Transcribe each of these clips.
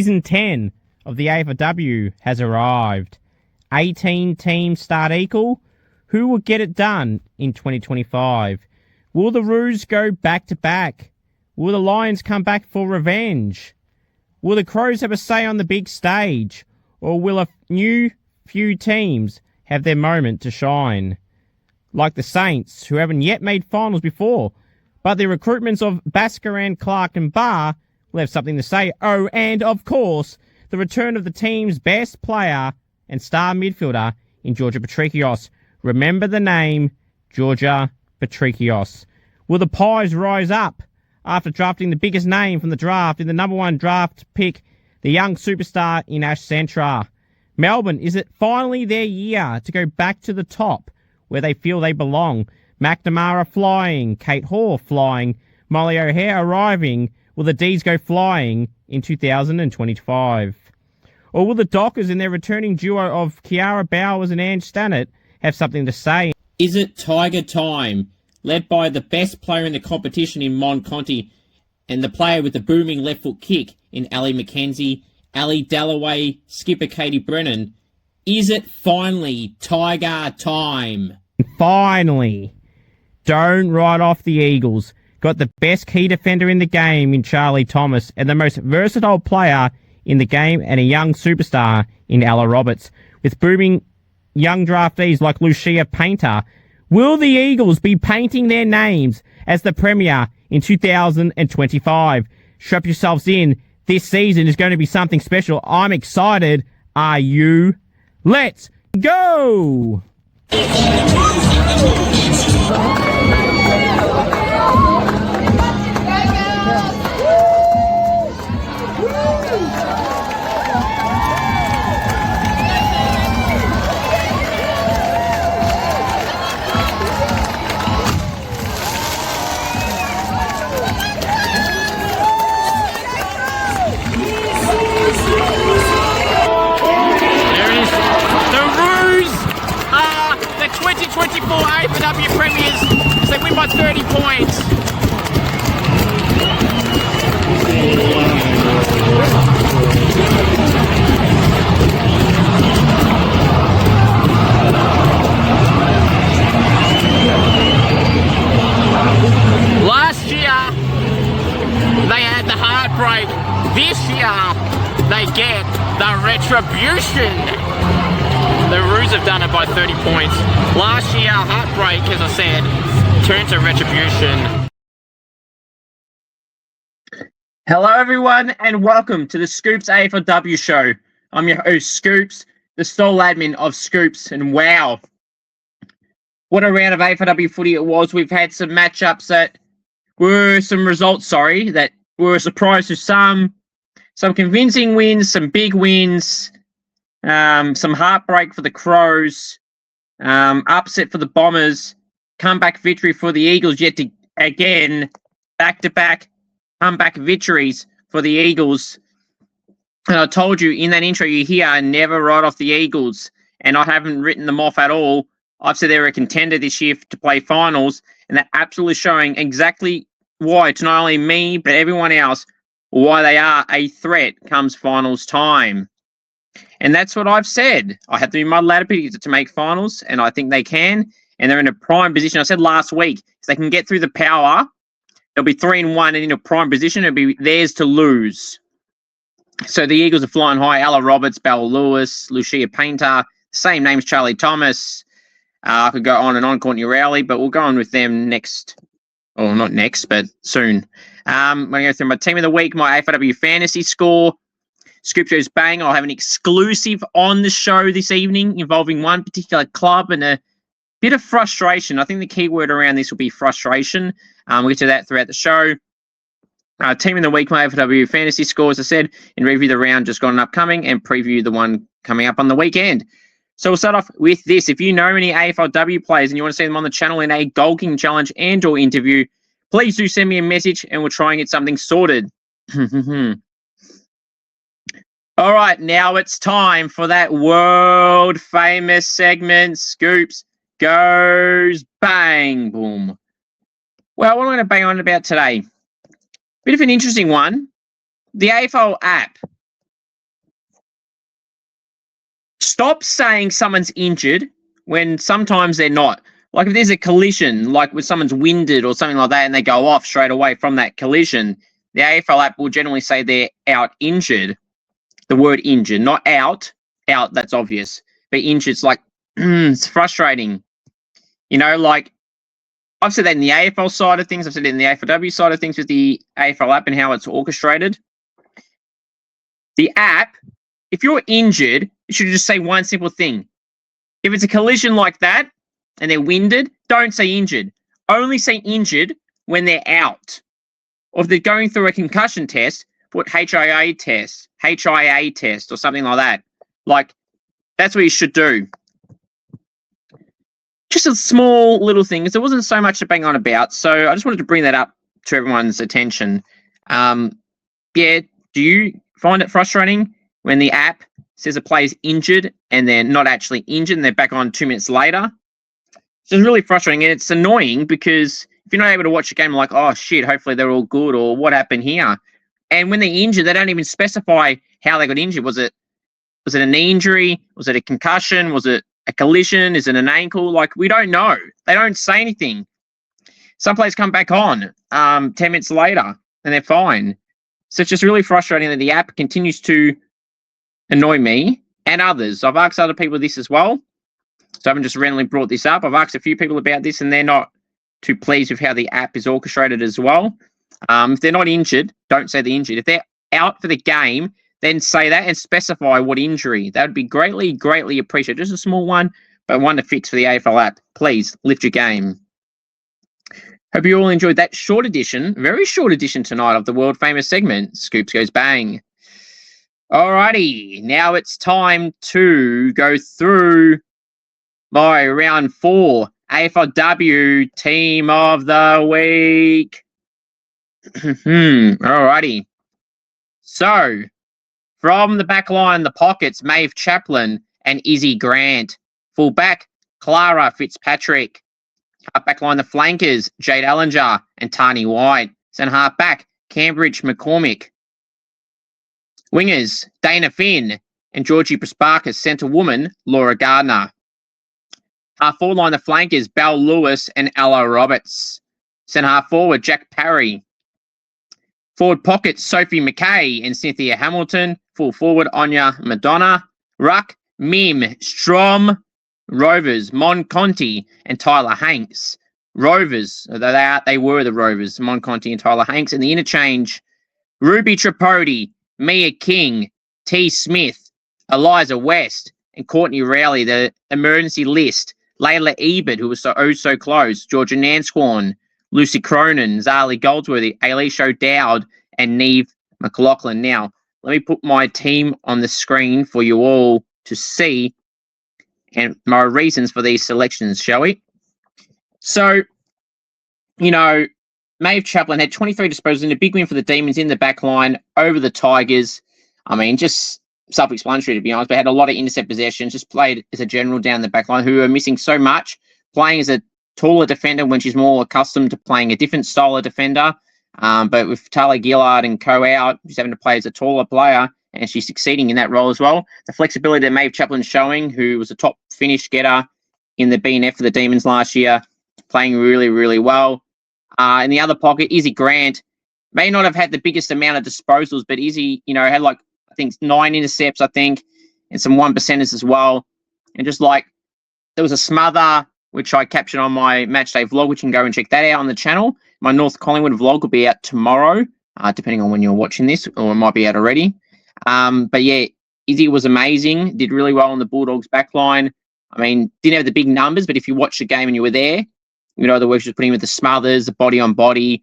Season 10 of the AFLW has arrived. 18 teams start equal. Who will get it done in 2025? Will the Roos go back-to-back? Will the Lions come back for revenge? Will the Crows have a say on the big stage? Or will a few teams have their moment to shine? Like the Saints, who haven't yet made finals before, but the recruitments of Baskaran, Clark and Barr will have something to say. Oh, and of course, the return of the team's best player and star midfielder in Georgia Patrikios. Remember the name, Georgia Patrikios. Will the Pies rise up after drafting the biggest name from the draft in the number 1 draft pick, the young superstar in Ash Centra? Melbourne, is it finally their year to go back to the top where they feel they belong? McNamara flying, Kate Hoare flying, Molly O'Hare arriving. Will the D's go flying in 2025? Or will the Dockers and their returning duo of Kiara Bowers and Ange Stannett have something to say? Is it Tiger time, led by the best player in the competition in Mon Conti and the player with the booming left foot kick in Ali McKenzie, Ali Dalloway, skipper Katie Brennan? Is it finally Tiger time? Finally. Don't write off the Eagles. Got the best key defender in the game in Charlie Thomas and the most versatile player in the game and a young superstar in Ella Roberts. With booming young draftees like Lucia Painter, will the Eagles be painting their names as the Premier in 2025? Strap yourselves in. This season is going to be something special. I'm excited. Are you? Let's go! The 2024 AFLW Premiers, they win by 30 points. Last year, they had the heartbreak. This year, they get the retribution. The Roos have done it by 30 points. Last year, heartbreak, as I said, turned to retribution. Hello, everyone, and welcome to the SCOOPS AFLW show. I'm your host, Scoops, the sole admin of SCOOPS, and wow, what a round of AFLW footy it was. We've had some matchups that were that were a surprise to some convincing wins, some big wins. Some heartbreak for the Crows, upset for the Bombers, comeback victory for the Eagles, yet again, back-to-back comeback victories for the Eagles. And I told you in that intro you hear, I never write off the Eagles, and I haven't written them off at all. I've said they're a contender this year to play finals, and they're absolutely showing exactly why, to not only me, but everyone else, why they are a threat comes finals time. And that's what I've said. I have to be my ladder picker to make finals, and I think they can. And they're in a prime position. I said last week, if they can get through the power, they'll be 3-1 and in a prime position. It'll be theirs to lose. So the Eagles are flying high. Ella Roberts, Belle Lewis, Lucia Painter, same names, Charlie Thomas. I could go on and on, Courtney Rowley, but we'll go on with them next. Or not next, but soon. I'm going to go through my team of the week, my AFLW fantasy score. Scoop Show's bang. I'll have an exclusive on the show this evening involving one particular club and a bit of frustration. I think the key word around this will be frustration. We'll get to that throughout the show. Team of the week, my AFLW fantasy score, as I said, and review the round just gone and upcoming and preview the one coming up on the weekend. So we'll start off with this. If you know any AFLW players and you want to see them on the channel in a goal kicking challenge and or interview, please do send me a message and we'll try and get something sorted. All right, now it's time for that world-famous segment, Scoops Goes Bang Boom. Well, what am I going to bang on about today? Bit of an interesting one. The AFL app. stop saying someone's injured when sometimes they're not. Like if there's a collision, like when someone's winded or something like that, and they go off straight away from that collision, the AFL app will generally say they're out injured. The word injured, not out. Out, that's obvious. But injured, it's like, it's frustrating. You know, like I've said that in the AFL side of things. I've said it in the AFLW side of things with the AFL app and how it's orchestrated. The app, if you're injured, it should just say one simple thing. If it's a collision like that and they're winded, don't say injured. Only say injured when they're out. Or if they're going through a concussion test, put HIA test, or something like that. Like, that's what you should do. Just a small little thing, because there wasn't so much to bang on about. So I just wanted to bring that up to everyone's attention. Yeah, do you find it frustrating when the app says a player's injured and they're not actually injured and they're back on 2 minutes later? It's just really frustrating, and it's annoying because if you're not able to watch a game, like, oh shit, hopefully they're all good, or what happened here? And when they're injured, they don't even specify how they got injured. Was it a knee injury? Was it a concussion? Was it a collision? Is it an ankle? Like, we don't know. They don't say anything. Some players come back on 10 minutes later and they're fine. So it's just really frustrating that the app continues to annoy me and others. I've asked other people this as well. So I haven't just randomly brought this up. I've asked a few people about this and they're not too pleased with how the app is orchestrated as well. If they're not injured, don't say the injured. If they're out for the game, then say that and specify what injury. That would be greatly, greatly appreciated. Just a small one, but one to fix for the AFL app. Please lift your game. Hope you all enjoyed that short edition, very short edition tonight of the world famous segment, Scoops Goes Bang. Alrighty, now it's time to go through my round 4 AFLW Team of the Week. Alrighty. So, from the back line, the pockets, Maeve Chaplin and Izzy Grant. Full back, Clara Fitzpatrick. Half back line, the flankers, Jade Ellinger and Tani White. Centre half back, Cambridge McCormick. Wingers, Dana Finn and Georgie Prasparkas. Centre woman, Laura Gardner. Half forward line, the flankers, Belle Lewis and Ella Roberts. Centre half forward, Jack Parry. Forward pockets, Sophie McKay and Cynthia Hamilton. Full forward, Anya Madonna. Ruck, Mim Strom. Rovers, Mon Conti and Tyler Hanks. Rovers, they were the Rovers, Mon Conti and Tyler Hanks. And the interchange, Ruby Tripodi, Mia King, T. Smith, Eliza West, and Courtney Rowley. The emergency list, Layla Ebert, who was so close, Georgia Nanscorn, Lucy Cronin, Zali Goldsworthy, Alicia O'Dowd, and Neve McLaughlin. Now, let me put my team on the screen for you all to see and my reasons for these selections, shall we? So, you know, Maeve Chaplin had 23 disposals in a big win for the Demons in the back line over the Tigers. I mean, just self-explanatory, to be honest, but had a lot of intercept possessions, just played as a general down the back line, who are missing so much, playing as a taller defender when she's more accustomed to playing a different style of defender. But with Talia Gillard and co out, she's having to play as a taller player, and she's succeeding in that role as well. The flexibility that Maeve Chaplin's showing, who was a top finish getter in the BNF for the Demons last year, playing really, really well. In the other pocket, Izzy Grant may not have had the biggest amount of disposals, but Izzy, you know, had like, I think 9 intercepts, and some 1%ers as well. And just like, there was a smother, which I captured on my matchday vlog, which you can go and check that out on the channel. My North Collingwood vlog will be out tomorrow, depending on when you're watching this, or it might be out already. But yeah, Izzy was amazing, did really well on the Bulldogs backline. I mean, didn't have the big numbers, but if you watched the game and you were there, you know the work she was putting with the smothers, the body on body,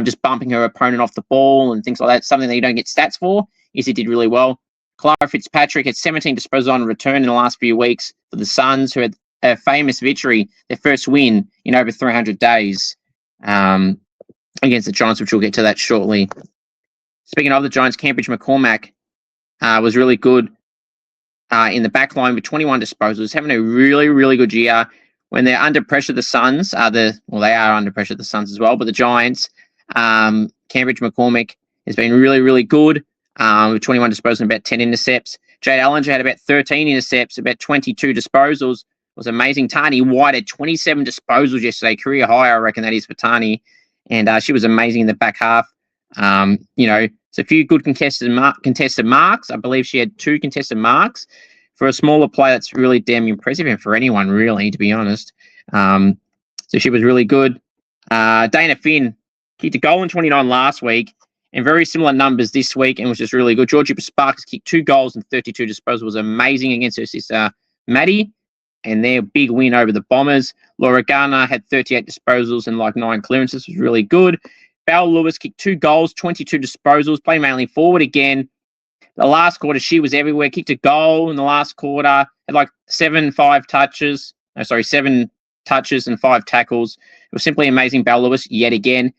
just bumping her opponent off the ball and things like that, something that you don't get stats for. Izzy did really well. Clara Fitzpatrick had 17 disposals on return in the last few weeks for the Suns, who had a famous victory, their first win in over 300 days against the Giants, which we'll get to that shortly. Speaking of the Giants, Cambridge McCormack was really good in the back line with 21 disposals, having a really, really good year. When they're under pressure, the Suns, they are under pressure, the Suns as well, but the Giants, Cambridge McCormack has been really, really good with 21 disposals and about 10 intercepts. Jade Ellinger had about 13 intercepts, about 22 disposals. It was amazing. Tani White had 27 disposals yesterday, career high, I reckon that is for Tani. And she was amazing in the back half. It's a few good contested marks. I believe she had 2 contested marks. For a smaller player, that's really damn impressive, and for anyone, really, to be honest. So she was really good. Dana Finn kicked a goal in 29 last week, and very similar numbers this week, and was just really good. Georgia Sparks kicked 2 goals and 32 disposals. Was amazing against her sister, Maddie, and their big win over the Bombers. Laura Garner had 38 disposals and 9 clearances. Was really good. Belle Lewis kicked 2 goals, 22 disposals, played mainly forward again. The last quarter, she was everywhere. Kicked a goal in the last quarter. Had 7 touches and 5 tackles. It was simply amazing. Belle Lewis yet again.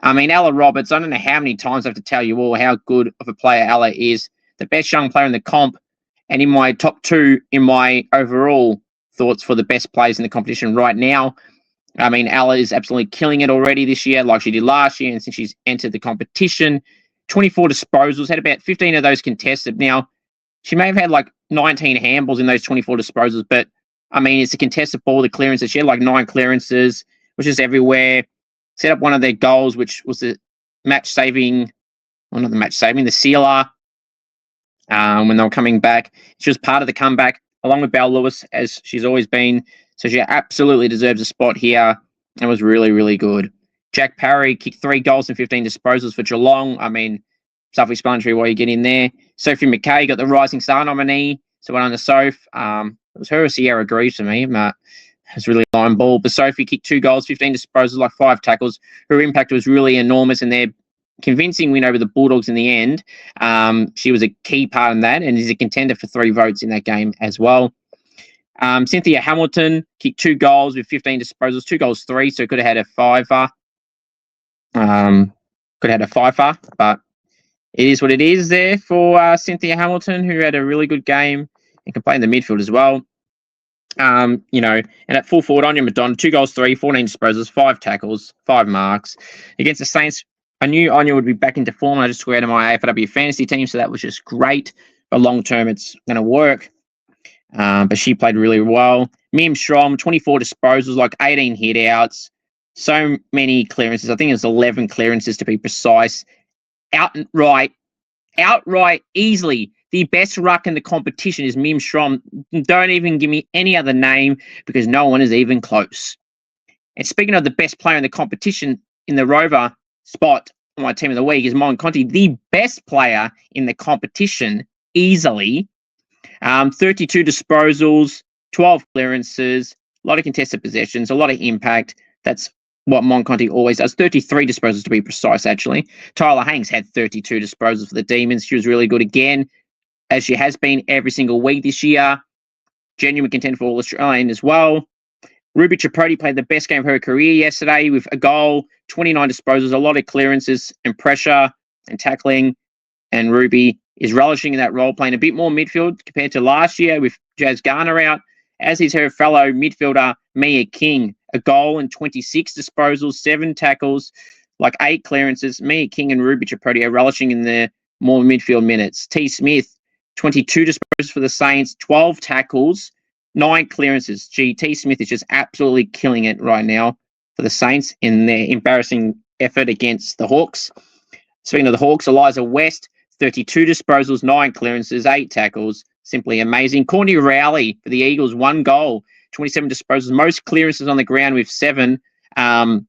I mean, Ella Roberts, I don't know how many times I have to tell you all how good of a player Ella is. The best young player in the comp, and in my top 2 in my overall thoughts for the best players in the competition right now. I mean, Ella is absolutely killing it already this year, like she did last year, and since she's entered the competition. 24 disposals, had about 15 of those contested. Now, she may have had 19 handballs in those 24 disposals, but I mean, it's a contested ball, the clearances. She had 9 clearances, which is everywhere. Set up one of their goals, which was the the sealer when they were coming back. She was part of the comeback, along with Belle Lewis, as she's always been. So she absolutely deserves a spot here and was really, really good. Jack Parry kicked 3 goals and 15 disposals for Geelong. I mean, self-explanatory why you get in there. Sophie McKay got the Rising Star nominee. So went on to Soph. It was her or Sierra Greaves for me. It was really line ball. But Sophie kicked 2 goals, 15 disposals, 5 tackles. Her impact was really enormous, and their convincing win over the Bulldogs in the end. She was a key part in that, and is a contender for 3 votes in that game as well. Cynthia Hamilton kicked 2 goals with 15 disposals, 2 goals, 3, so could have had a 5-er. But it is what it is there for Cynthia Hamilton, who had a really good game and can play in the midfield as well. And at full forward, Anya Madonna, 2 goals, 3, 14 disposals, 5 tackles, 5 marks. Against the Saints, I knew Anya would be back into form. I just squared to my AFLW fantasy team, so that was just great. But long term, it's going to work. But she played really well. Mim Strom, 24 disposals, 18 hit-outs. So many clearances. I think it's 11 clearances to be precise. Outright, easily. The best ruck in the competition is Mim Strom. Don't even give me any other name because no one is even close. And speaking of the best player in the competition in the Rover spot on my team of the week is Mon Conti, the best player in the competition easily. 32 disposals, 12 clearances, a lot of contested possessions, a lot of impact. That's what Monconti always does. 33 disposals to be precise, actually. Tyler Hanks had 32 disposals for the Demons. She was really good again, as she has been every single week this year. Genuine contender for All-Australian as well. Ruby Tripodi played the best game of her career yesterday with a goal, 29 disposals, a lot of clearances and pressure and tackling. And Ruby is relishing in that role, playing a bit more midfield compared to last year with Jazz Garner out, as is her fellow midfielder, Mia King. A goal and 26 disposals, 7 tackles, 8 clearances. Mia King and Ruby Tripodi are relishing in the more midfield minutes. T. Smith, 22 disposals for the Saints, 12 tackles, 9 clearances. T. Smith is just absolutely killing it right now for the Saints in their embarrassing effort against the Hawks. Speaking of the Hawks, Eliza West, 32 disposals, 9 clearances, 8 tackles. Simply amazing. Courtney Rowley for the Eagles, 1 goal, 27 disposals, most clearances on the ground with 7. In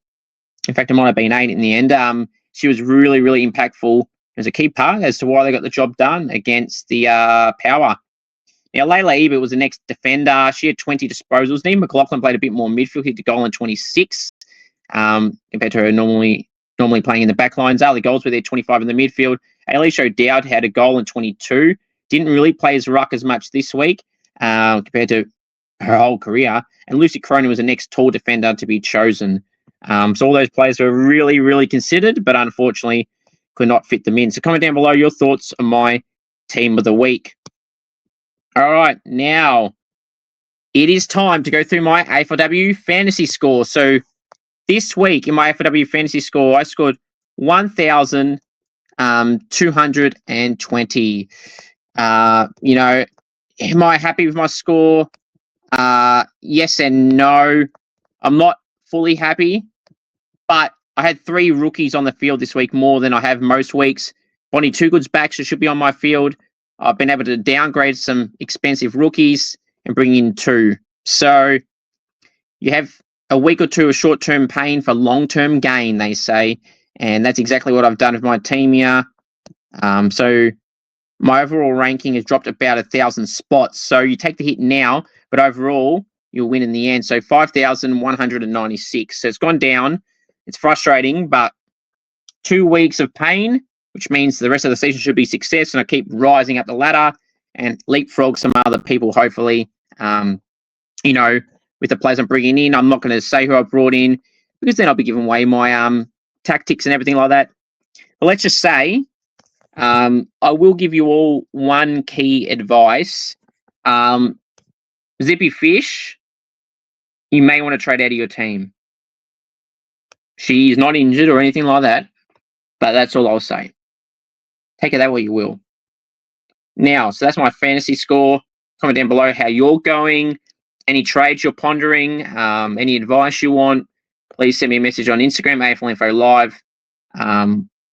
fact, it might have been 8 in the end. She was really, really impactful as a key part as to why they got the job done against the Power. Now, Layla Ebert was the next defender. She had 20 disposals. Neve McLaughlin played a bit more midfield, hit the goal in 26 compared to her normally playing in the back line. Zali Goldsworth there, 25 in the midfield. Alicia O'Dowd had a goal in 22. Didn't really play as ruck as much this week compared to her whole career. And Lucy Cronin was the next tall defender to be chosen. So all those players were really, really considered, but unfortunately could not fit them in. So comment down below your thoughts on my team of the week. All right, now it is time to go through my AFLW fantasy score. So this week in my AFLW fantasy score, I scored 1,220. You know, am I happy with my score? Yes and no. I'm not fully happy, but I had 3 rookies on the field this week, more than I have most weeks. Bonnie Toogood's back, so should be on my field. I've been able to downgrade some expensive rookies and bring in 2. So you have a week or 2 of short-term pain for long-term gain, they say. And that's exactly what I've done with my team here. So my overall ranking has dropped about 1,000 spots. So you take the hit now, but overall you'll win in the end. So 5,196. So it's gone down. It's frustrating, but 2 weeks of pain, which means the rest of the season should be success. And I keep rising up the ladder and leapfrog some other people, hopefully. You know, with the players I'm bringing in, I'm not going to say who I brought in because then I'll be giving away my tactics and everything like that. But let's just say I will give you all one key advice. Zippy Fish, you may want to trade out of your team. She's not injured or anything like that, but that's all I'll say. Take it that way you will. Now, so that's my fantasy score. Comment down below how you're going, any trades you're pondering, any advice you want. Please send me a message on Instagram, AFLW Live.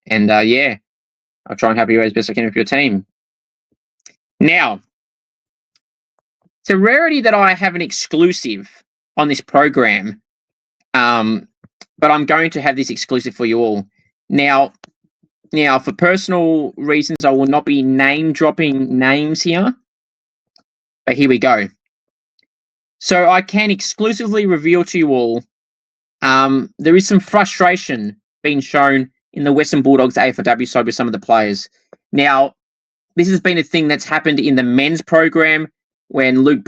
Yeah, I'll try and help you as best I can with your team. Now, it's a rarity that I have an exclusive on this program, but I'm going to have this exclusive for you all. Now, for personal reasons, I will not be name-dropping names here, but here we go. So I can exclusively reveal to you all there is some frustration being shown in the Western Bulldogs AFLW side with some of the players. Now, this has been a thing that's happened in the men's program when Luke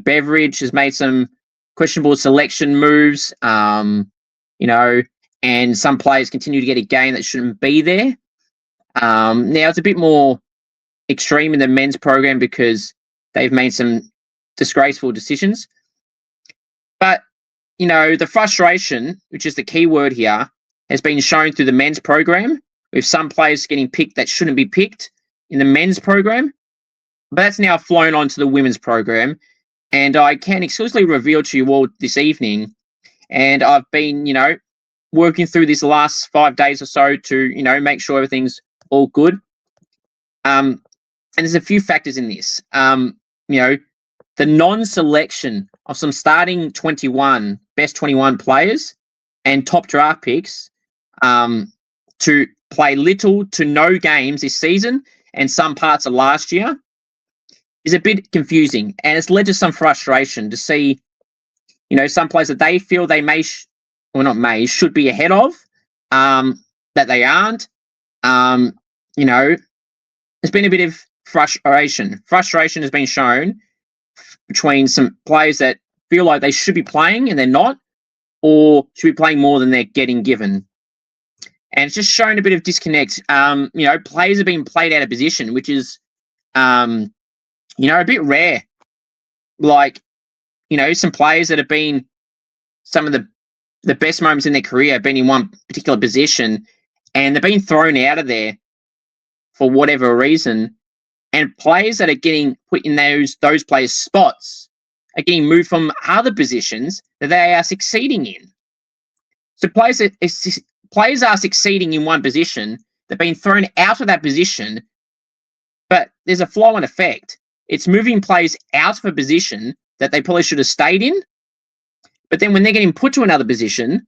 Beveridge has made some questionable selection moves, you know, and some players continue to get a game that shouldn't be there. Now, it's a bit more extreme in the men's program because they've made some disgraceful decisions. But, you know, the frustration, which is the key word here, has been shown through the men's program with some players getting picked that shouldn't be picked in the men's program. But that's now flown on to the women's program. And I can exclusively reveal to you all this evening. And I've been, you know, working through this last 5 days or so to, you know, make sure everything's all good. And there's a few factors in this. You know, the non-selection of some starting 21, best 21 players and top draft picks to play little to no games this season and some parts of last year is a bit confusing. And it's led to some frustration to see, you know, some players that they feel they may, should be ahead of, that they aren't. You know, there's been a bit of frustration. Frustration has been shown between some players that feel like they should be playing and they're not, or should be playing more than they're getting given. And it's just shown a bit of disconnect. You know, players have been played out of position, which is, you know, a bit rare. Like, you know, some players that have been some of the best moments in their career have been in one particular position and they've been thrown out of there for whatever reason. And players that are getting put in those players' spots are getting moved from other positions that they are succeeding in. So players are succeeding in one position, they've been thrown out of that position, but there's a flow-on effect. It's moving players out of a position that they probably should have stayed in, but then when they're getting put to another position,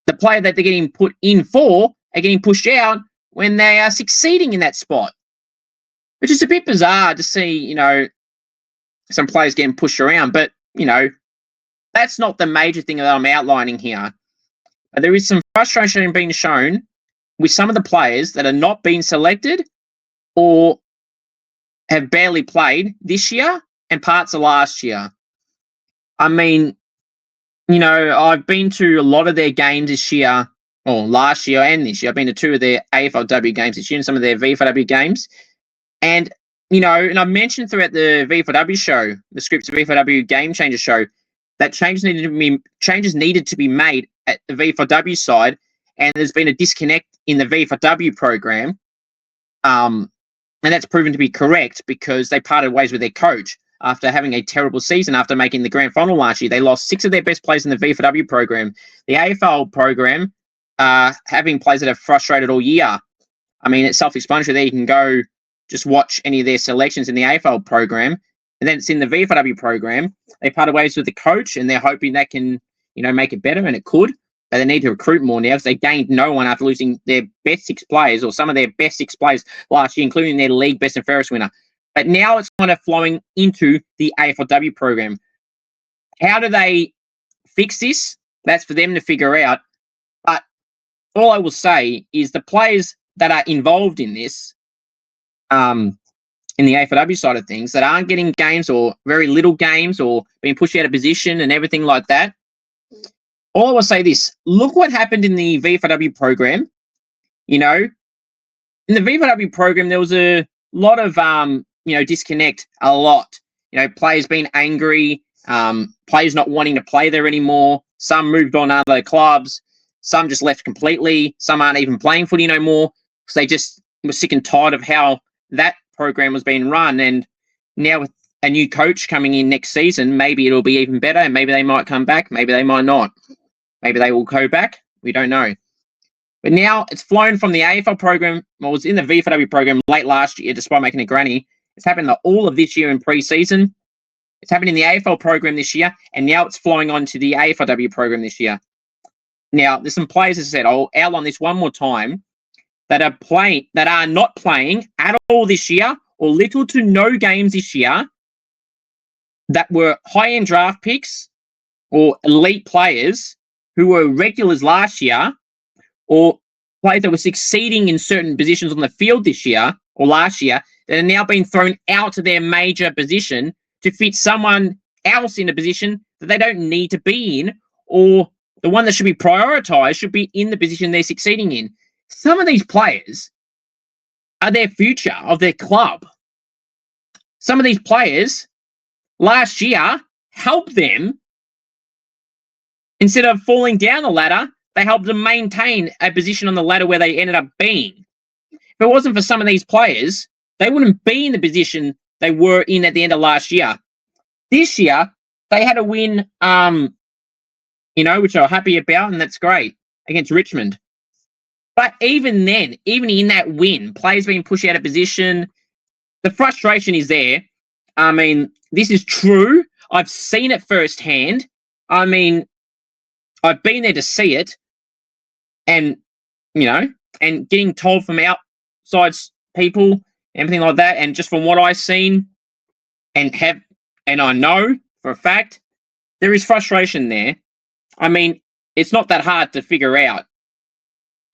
the player that they're getting put in for are getting pushed out when they are succeeding in that spot. Which is a bit bizarre to see, you know, some players getting pushed around. But, you know, that's not the major thing that I'm outlining here. But there is some frustration being shown with some of the players that are not being selected or have barely played this year and parts of last year. I mean, you know, I've been to a lot of their games this year, or last year and this year. I've been to 2 of their AFLW games this year and some of their VFLW games. And, you know, and I mentioned throughout the VFLW show, the SCOOPS VFLW Game Changer show, that changes needed to be made at the VFLW side, and there's been a disconnect in the VFLW program And that's proven to be correct because they parted ways with their coach after having a terrible season after making the grand final last year. They lost 6 of their best players in the VFW program. The AFL program, having players that have frustrated all year. I mean, it's self-explanatory there. You can go just watch any of their selections in the AFL program. And then it's in the VFW program. They parted ways with the coach, and they're hoping that can, make it better, and it could. But they need to recruit more now because they gained no one after losing their best 6 players, or some of their best 6 players last year, including their league best and fairest winner. But now it's kind of flowing into the AFLW program. How do they fix this? That's for them to figure out. But all I will say is the players that are involved in this, in the AFLW side of things, that aren't getting games or very little games or being pushed out of position and everything like that, all I will say this: look what happened in the VFW program. In the VFW program, there was a lot of disconnect. A lot. Players being angry, players not wanting to play there anymore. Some moved on to other clubs. Some just left completely. Some aren't even playing footy no more because they just were sick and tired of how that program was being run. And now with a new coach coming in next season, maybe it'll be even better, and maybe they might come back. Maybe they might not. Maybe they will go back. We don't know. But now it's flown from the AFL program. Well, it was in the VFW program late last year, despite making a granny. It's happened all of this year in pre-season. It's happened in the AFL program this year, and now it's flowing on to the AFLW program this year. Now, there's some players, as I said, I'll outline this one more time, that are not playing at all this year, or little to no games this year, that were high-end draft picks or elite players who were regulars last year, or players that were succeeding in certain positions on the field this year or last year, that are now being thrown out of their major position to fit someone else in a position that they don't need to be in, or the one that should be prioritized should be in the position they're succeeding in. Some of these players are their future of their club. Some of these players last year helped them. Instead of falling down the ladder, they helped them maintain a position on the ladder where they ended up being. If it wasn't for some of these players, they wouldn't be in the position they were in at the end of last year. This year, they had a win, which I'm happy about, and that's great, against Richmond. But even then, even in that win, players being pushed out of position, the frustration is there. I mean, this is true. I've seen it firsthand. I mean, I've been there to see it, and and getting told from outside people, everything like that, and just from what I've seen and I know for a fact, there is frustration there. I mean, it's not that hard to figure out.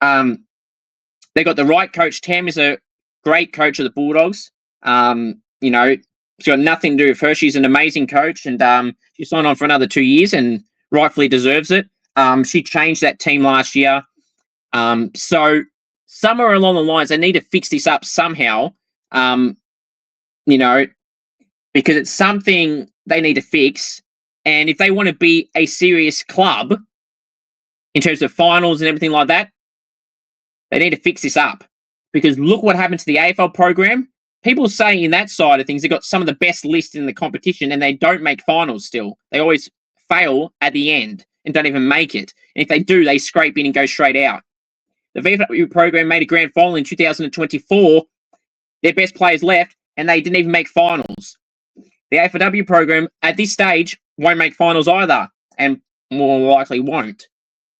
They got the right coach. Tam is a great coach of the Bulldogs. She's got nothing to do with her. She's an amazing coach, and she signed on for another 2 years and rightfully deserves it. She changed that team last year. So somewhere along the lines, they need to fix this up somehow, because it's something they need to fix. And if they want to be a serious club in terms of finals and everything like that, they need to fix this up. Because look what happened to the AFL program. People say in that side of things, they've got some of the best lists in the competition, and they don't make finals still. They always fail at the end and don't even make it. And if they do, they scrape in and go straight out. The VFW program made a grand final in 2024. Their best players left, and they didn't even make finals. The AFLW program, at this stage, won't make finals either, and more likely won't.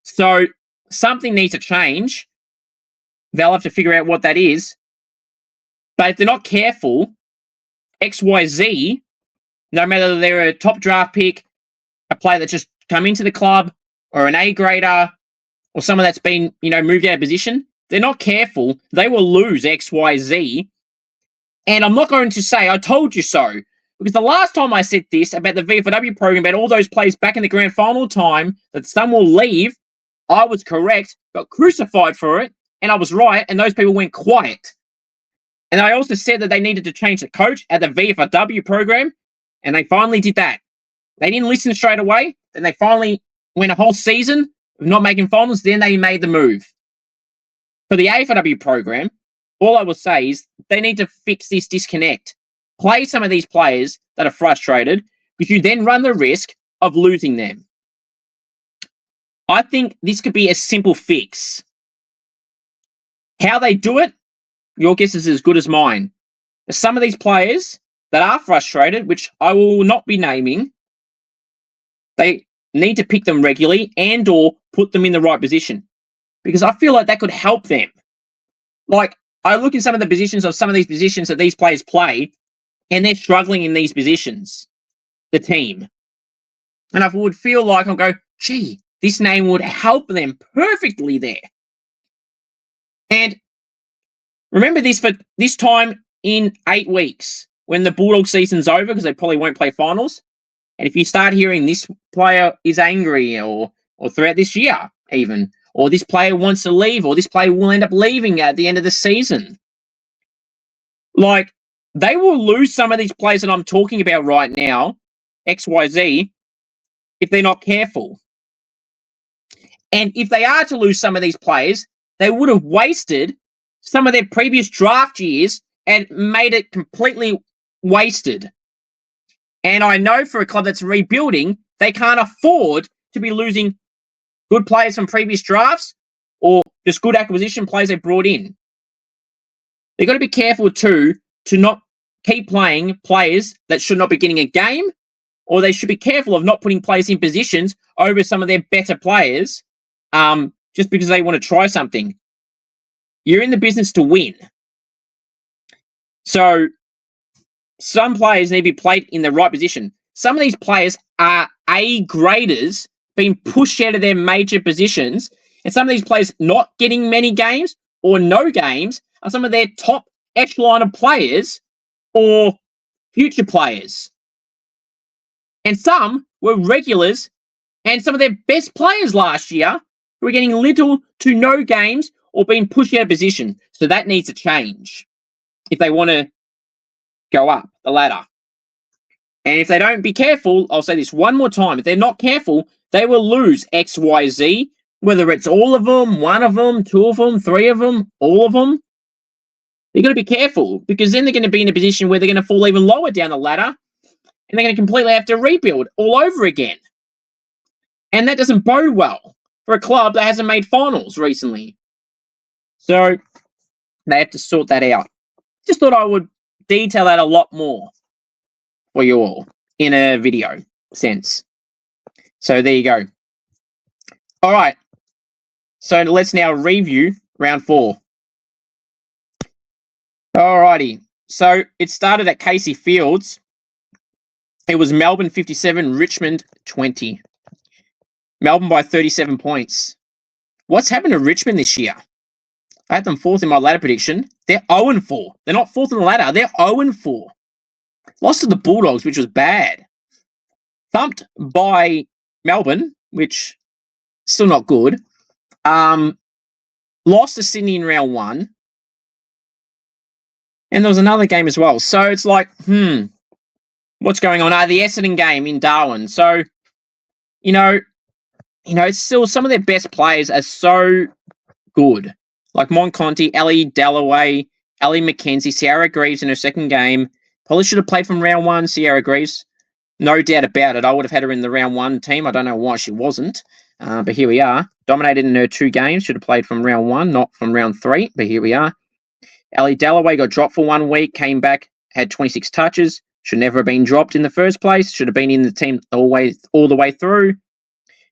So something needs to change. They'll have to figure out what that is. But if they're not careful, XYZ, no matter they're a top draft pick, a player that's just come into the club, or an A grader, or someone that's been, moved out of position, they're not careful, they will lose XYZ. And I'm not going to say, I told you so, because the last time I said this about the VFW program, about all those players back in the grand final time, that some will leave, I was correct, got crucified for it, and I was right, and those people went quiet. And I also said that they needed to change the coach at the VFW program, and they finally did that. They didn't listen straight away, and they finally went a whole season of not making finals, then they made the move. For the AFLW program, all I will say is they need to fix this disconnect. Play some of these players that are frustrated, because you then run the risk of losing them. I think this could be a simple fix. How they do it, your guess is as good as mine. Some of these players that are frustrated, which I will not be naming, they need to pick them regularly and or put them in the right position, because I feel like that could help them. Like, I look in some of the positions of some of these positions that these players play, and they're struggling in these positions, the team. And I would feel like I'll go, gee, this name would help them perfectly there. And remember this for this time in 8 weeks, when the Bulldog season's over, because they probably won't play finals. And if you start hearing this player is angry, or throughout this year even, or this player wants to leave, or this player will end up leaving at the end of the season, like, they will lose some of these players that I'm talking about right now, XYZ, if they're not careful. And if they are to lose some of these players, they would have wasted some of their previous draft years and made it completely wasted. And I know for a club that's rebuilding, they can't afford to be losing good players from previous drafts or just good acquisition players they brought in. They've got to be careful too to not keep playing players that should not be getting a game, or they should be careful of not putting players in positions over some of their better players just because they want to try something. You're in the business to win. So some players need to be played in the right position. Some of these players are A graders being pushed out of their major positions, and some of these players not getting many games or no games are some of their top echelon of players or future players. And some were regulars and some of their best players last year who were getting little to no games or being pushed out of position. So that needs to change if they want to go up the ladder. And if they don't be careful, I'll say this one more time, if they're not careful, they will lose XYZ, whether it's all of them, one of them, two of them, three of them, all of them. You've got to be careful, because then they're going to be in a position where they're going to fall even lower down the ladder, and they're going to completely have to rebuild all over again. And that doesn't bode well for a club that hasn't made finals recently. So they have to sort that out. Just thought I would detail that a lot more for you all in a video sense. So there you go. All right. So let's now review round 4. All righty. So it started at Casey Fields. It was Melbourne 57, Richmond 20. Melbourne by 37 points. What's happened to Richmond this year? I had them 4th in my ladder prediction. They're 0-4. They're not 4th in the ladder. They're 0-4. Lost to the Bulldogs, which was bad. Thumped by Melbourne, which still not good. Lost to Sydney in round 1. And there was another game as well. So it's like, what's going on? The Essendon game in Darwin. So, it's still some of their best players are so good. Like Monconti, Ellie Dalloway, Ellie McKenzie, Sierra Greaves in her second game. Probably should have played from round 1, Sierra Greaves. No doubt about it. I would have had her in the round 1 team. I don't know why she wasn't. But here we are. Dominated in her 2 games. Should have played from round 1, not from round 3. But here we are. Ellie Dalloway got dropped for 1 week, came back, had 26 touches. Should never have been dropped in the first place. Should have been in the team all the way through.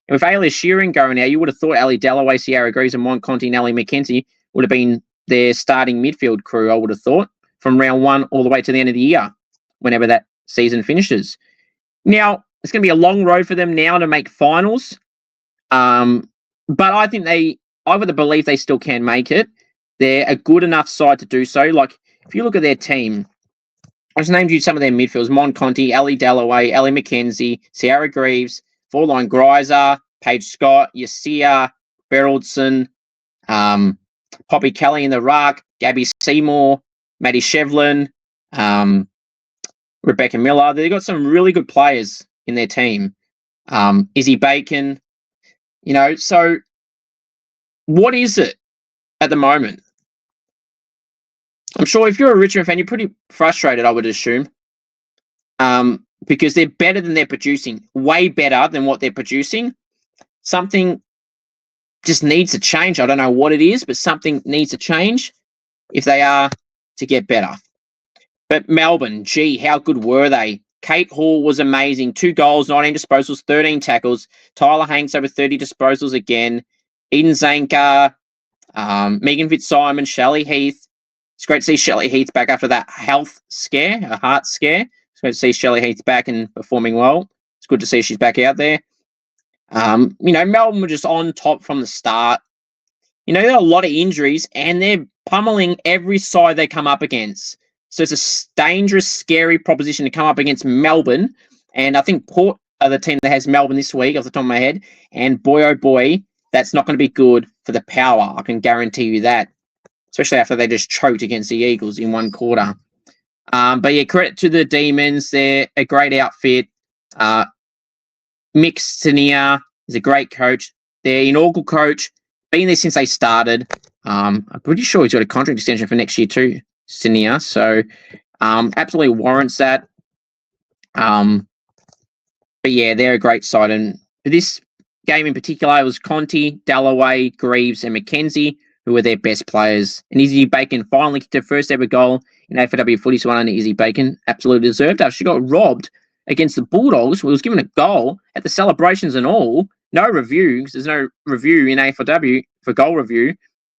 And with Ayla Shearing going now, you would have thought Ellie Dalloway, Sierra Greaves, and Monconti and Ellie McKenzie would have been their starting midfield crew, I would have thought, from round 1 all the way to the end of the year, whenever that season finishes. Now, it's going to be a long road for them now to make finals. But I think I've got to believe they still can make it. They're a good enough side to do so. Like, if you look at their team, I just named you some of their midfielders: Monconti, Ellie Dalloway, Ellie McKenzie, Sierra Greaves, Forline Greiser, Paige Scott, Yasia, Beraldson, Poppy Kelly in the ruck, Gabby Seymour, Maddie Shevlin, Rebecca Miller. They've got some really good players in their team. Izzy Bacon, so what is it at the moment? I'm sure if you're a Richmond fan, you're pretty frustrated, I would assume, because they're better than they're producing, way better than what they're producing. Something just needs to change. I don't know what it is, but something needs to change if they are to get better. But Melbourne, gee, how good were they? Kate Hall was amazing. 2 goals, 19 disposals, 13 tackles. Tyler Hanks over 30 disposals again. Eden Zanker, Megan Fitzsimons, Shelley Heath. It's great to see Shelley Heath back after that health scare, a heart scare. It's great to see Shelley Heath back and performing well. It's good to see she's back out there. Melbourne were just on top from the start. There are a lot of injuries, and they're pummeling every side they come up against. So it's a dangerous, scary proposition to come up against Melbourne. And I think Port are the team that has Melbourne this week, off the top of my head. And boy, oh boy, that's not going to be good for the Power. I can guarantee you that. Especially after they just choked against the Eagles in one quarter. But yeah, credit to the Demons. They're a great outfit. Mick Stenier is a great coach. Their inaugural coach, been there since they started. I'm pretty sure he's got a contract extension for next year too, Stenier. So absolutely warrants that. But yeah, they're a great side. And for this game in particular, it was Conti, Dalloway, Greaves, and McKenzie who were their best players. And Izzy Bacon finally kicked her first ever goal in AFLW footy, so on Izzy Bacon. Absolutely deserved after she got robbed against the Bulldogs, who was given a goal at the celebrations and all. No review, because there's no review in AFLW for goal review.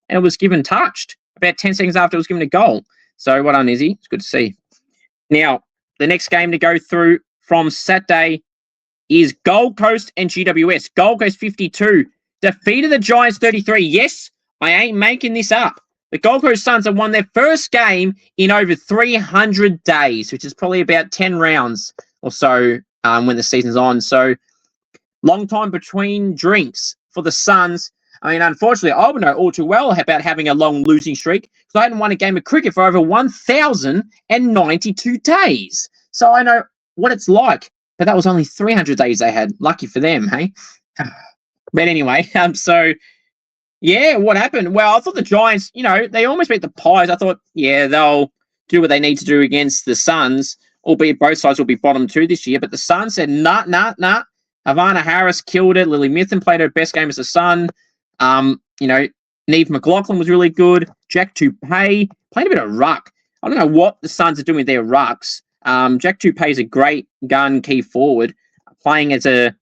And it was given touched about 10 seconds after it was given a goal. So well done, Izzy. It's good to see. Now, the next game to go through from Saturday is Gold Coast and GWS. Gold Coast 52 defeated the Giants 33. Yes, I ain't making this up. The Gold Coast Suns have won their first game in over 300 days, which is probably about 10 rounds or so when the season's on. So, long time between drinks for the Suns. I mean, unfortunately, I would know all too well about having a long losing streak because I hadn't won a game of cricket for over 1,092 days. So I know what it's like. But that was only 300 days they had. Lucky for them, hey? But anyway, yeah, what happened? Well, I thought the Giants, they almost beat the Pies. I thought, yeah, they'll do what they need to do against the Suns, albeit both sides will be bottom 2 this year. But the Suns said, nah. Havana Harris killed it. Lily Mithen played her best game as a Sun. Neve McLaughlin was really good. Jack Toupay played a bit of ruck. I don't know what the Suns are doing with their rucks. Jack Toupay is a great gun key forward, playing as a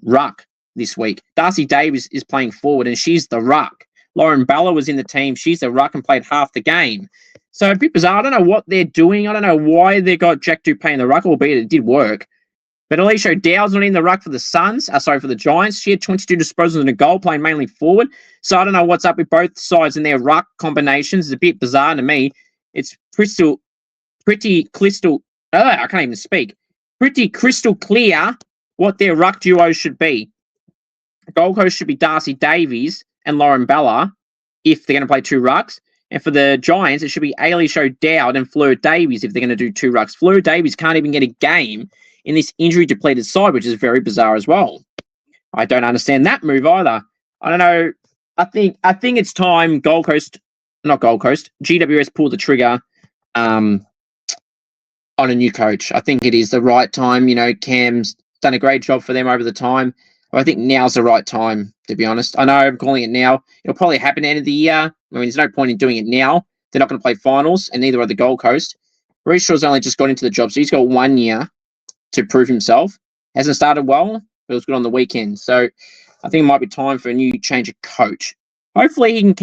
ruck this week. Darcy Davis is playing forward, and she's the ruck. Lauren Balla was in the team. She's the ruck and played half the game. So a bit bizarre. I don't know what they're doing. I don't know why they got Jack Toupay in the ruck, albeit it did work. But Alicia O'Dowd's not in the ruck for the Suns. For the Giants. She had 22 disposals and a goal, playing mainly forward. So I don't know what's up with both sides and their ruck combinations. It's a bit bizarre to me. It's pretty crystal clear what their ruck duo should be. Gold Coast should be Darcy Davies and Lauren Balla if they're going to play 2 rucks. And for the Giants, it should be Alicia O'Dowd and Fleur Davies if they're going to do 2 rucks. Fleur Davies can't even get a game in this injury-depleted side, which is very bizarre as well. I don't understand that move either. I don't know. I think it's time GWS pull the trigger on a new coach. I think it is the right time. Cam's done a great job for them over the time. I think now's the right time, to be honest. I know I'm calling it now. It'll probably happen at the end of the year. I mean, there's no point in doing it now. They're not going to play finals, and neither are the Gold Coast. Reece Shaw's only just got into the job, so he's got 1 year to prove himself. Hasn't started well, but it was good on the weekend. So I think it might be time for a new change of coach. Hopefully he can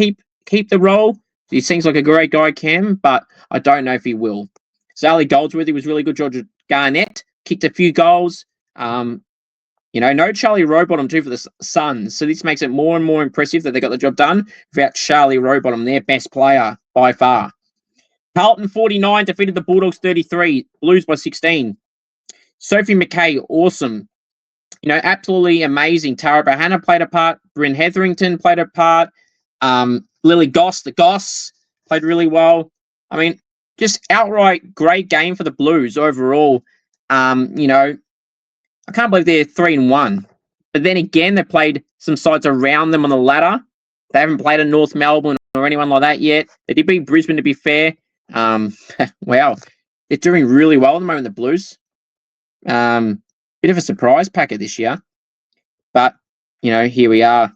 keep the role. He seems like a great guy, Cam, but I don't know if he will. Sally Goldsworthy was really good. Georgia Garnett kicked a few goals. No Charlie Rowbottom too for the Suns. So this makes it more and more impressive that they got the job done without Charlie Rowbottom, their best player by far. Carlton 49 defeated the Bulldogs 33. Blues by 16. Sophie McKay, awesome. Absolutely amazing. Tara Bahana played a part. Bryn Hetherington played a part. Lily Goss, the Goss, played really well. I mean, just outright great game for the Blues overall. I can't believe they're 3-1. But then again, they played some sides around them on the ladder. They haven't played a North Melbourne or anyone like that yet. They did beat Brisbane, to be fair. Wow, they're doing really well at the moment, the Blues. Bit of a surprise packet this year, but here we are.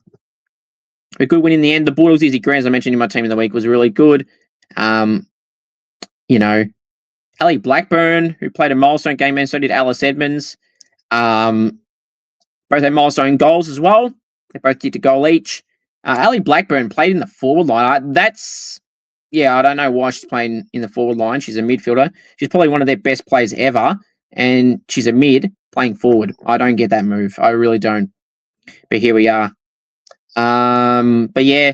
A good win in the end. The Bulldogs, Izzy Grant, as I mentioned in my team of the week, was really good. Ellie Blackburn, who played a milestone game, and so did Alice Edmonds. Both had milestone goals as well. They both kicked a goal each. Ellie Blackburn played in the forward line. I don't know why she's playing in the forward line. She's a midfielder. She's probably one of their best players ever, and she's a mid playing forward. I don't get that move. I really don't. But here we are. But yeah,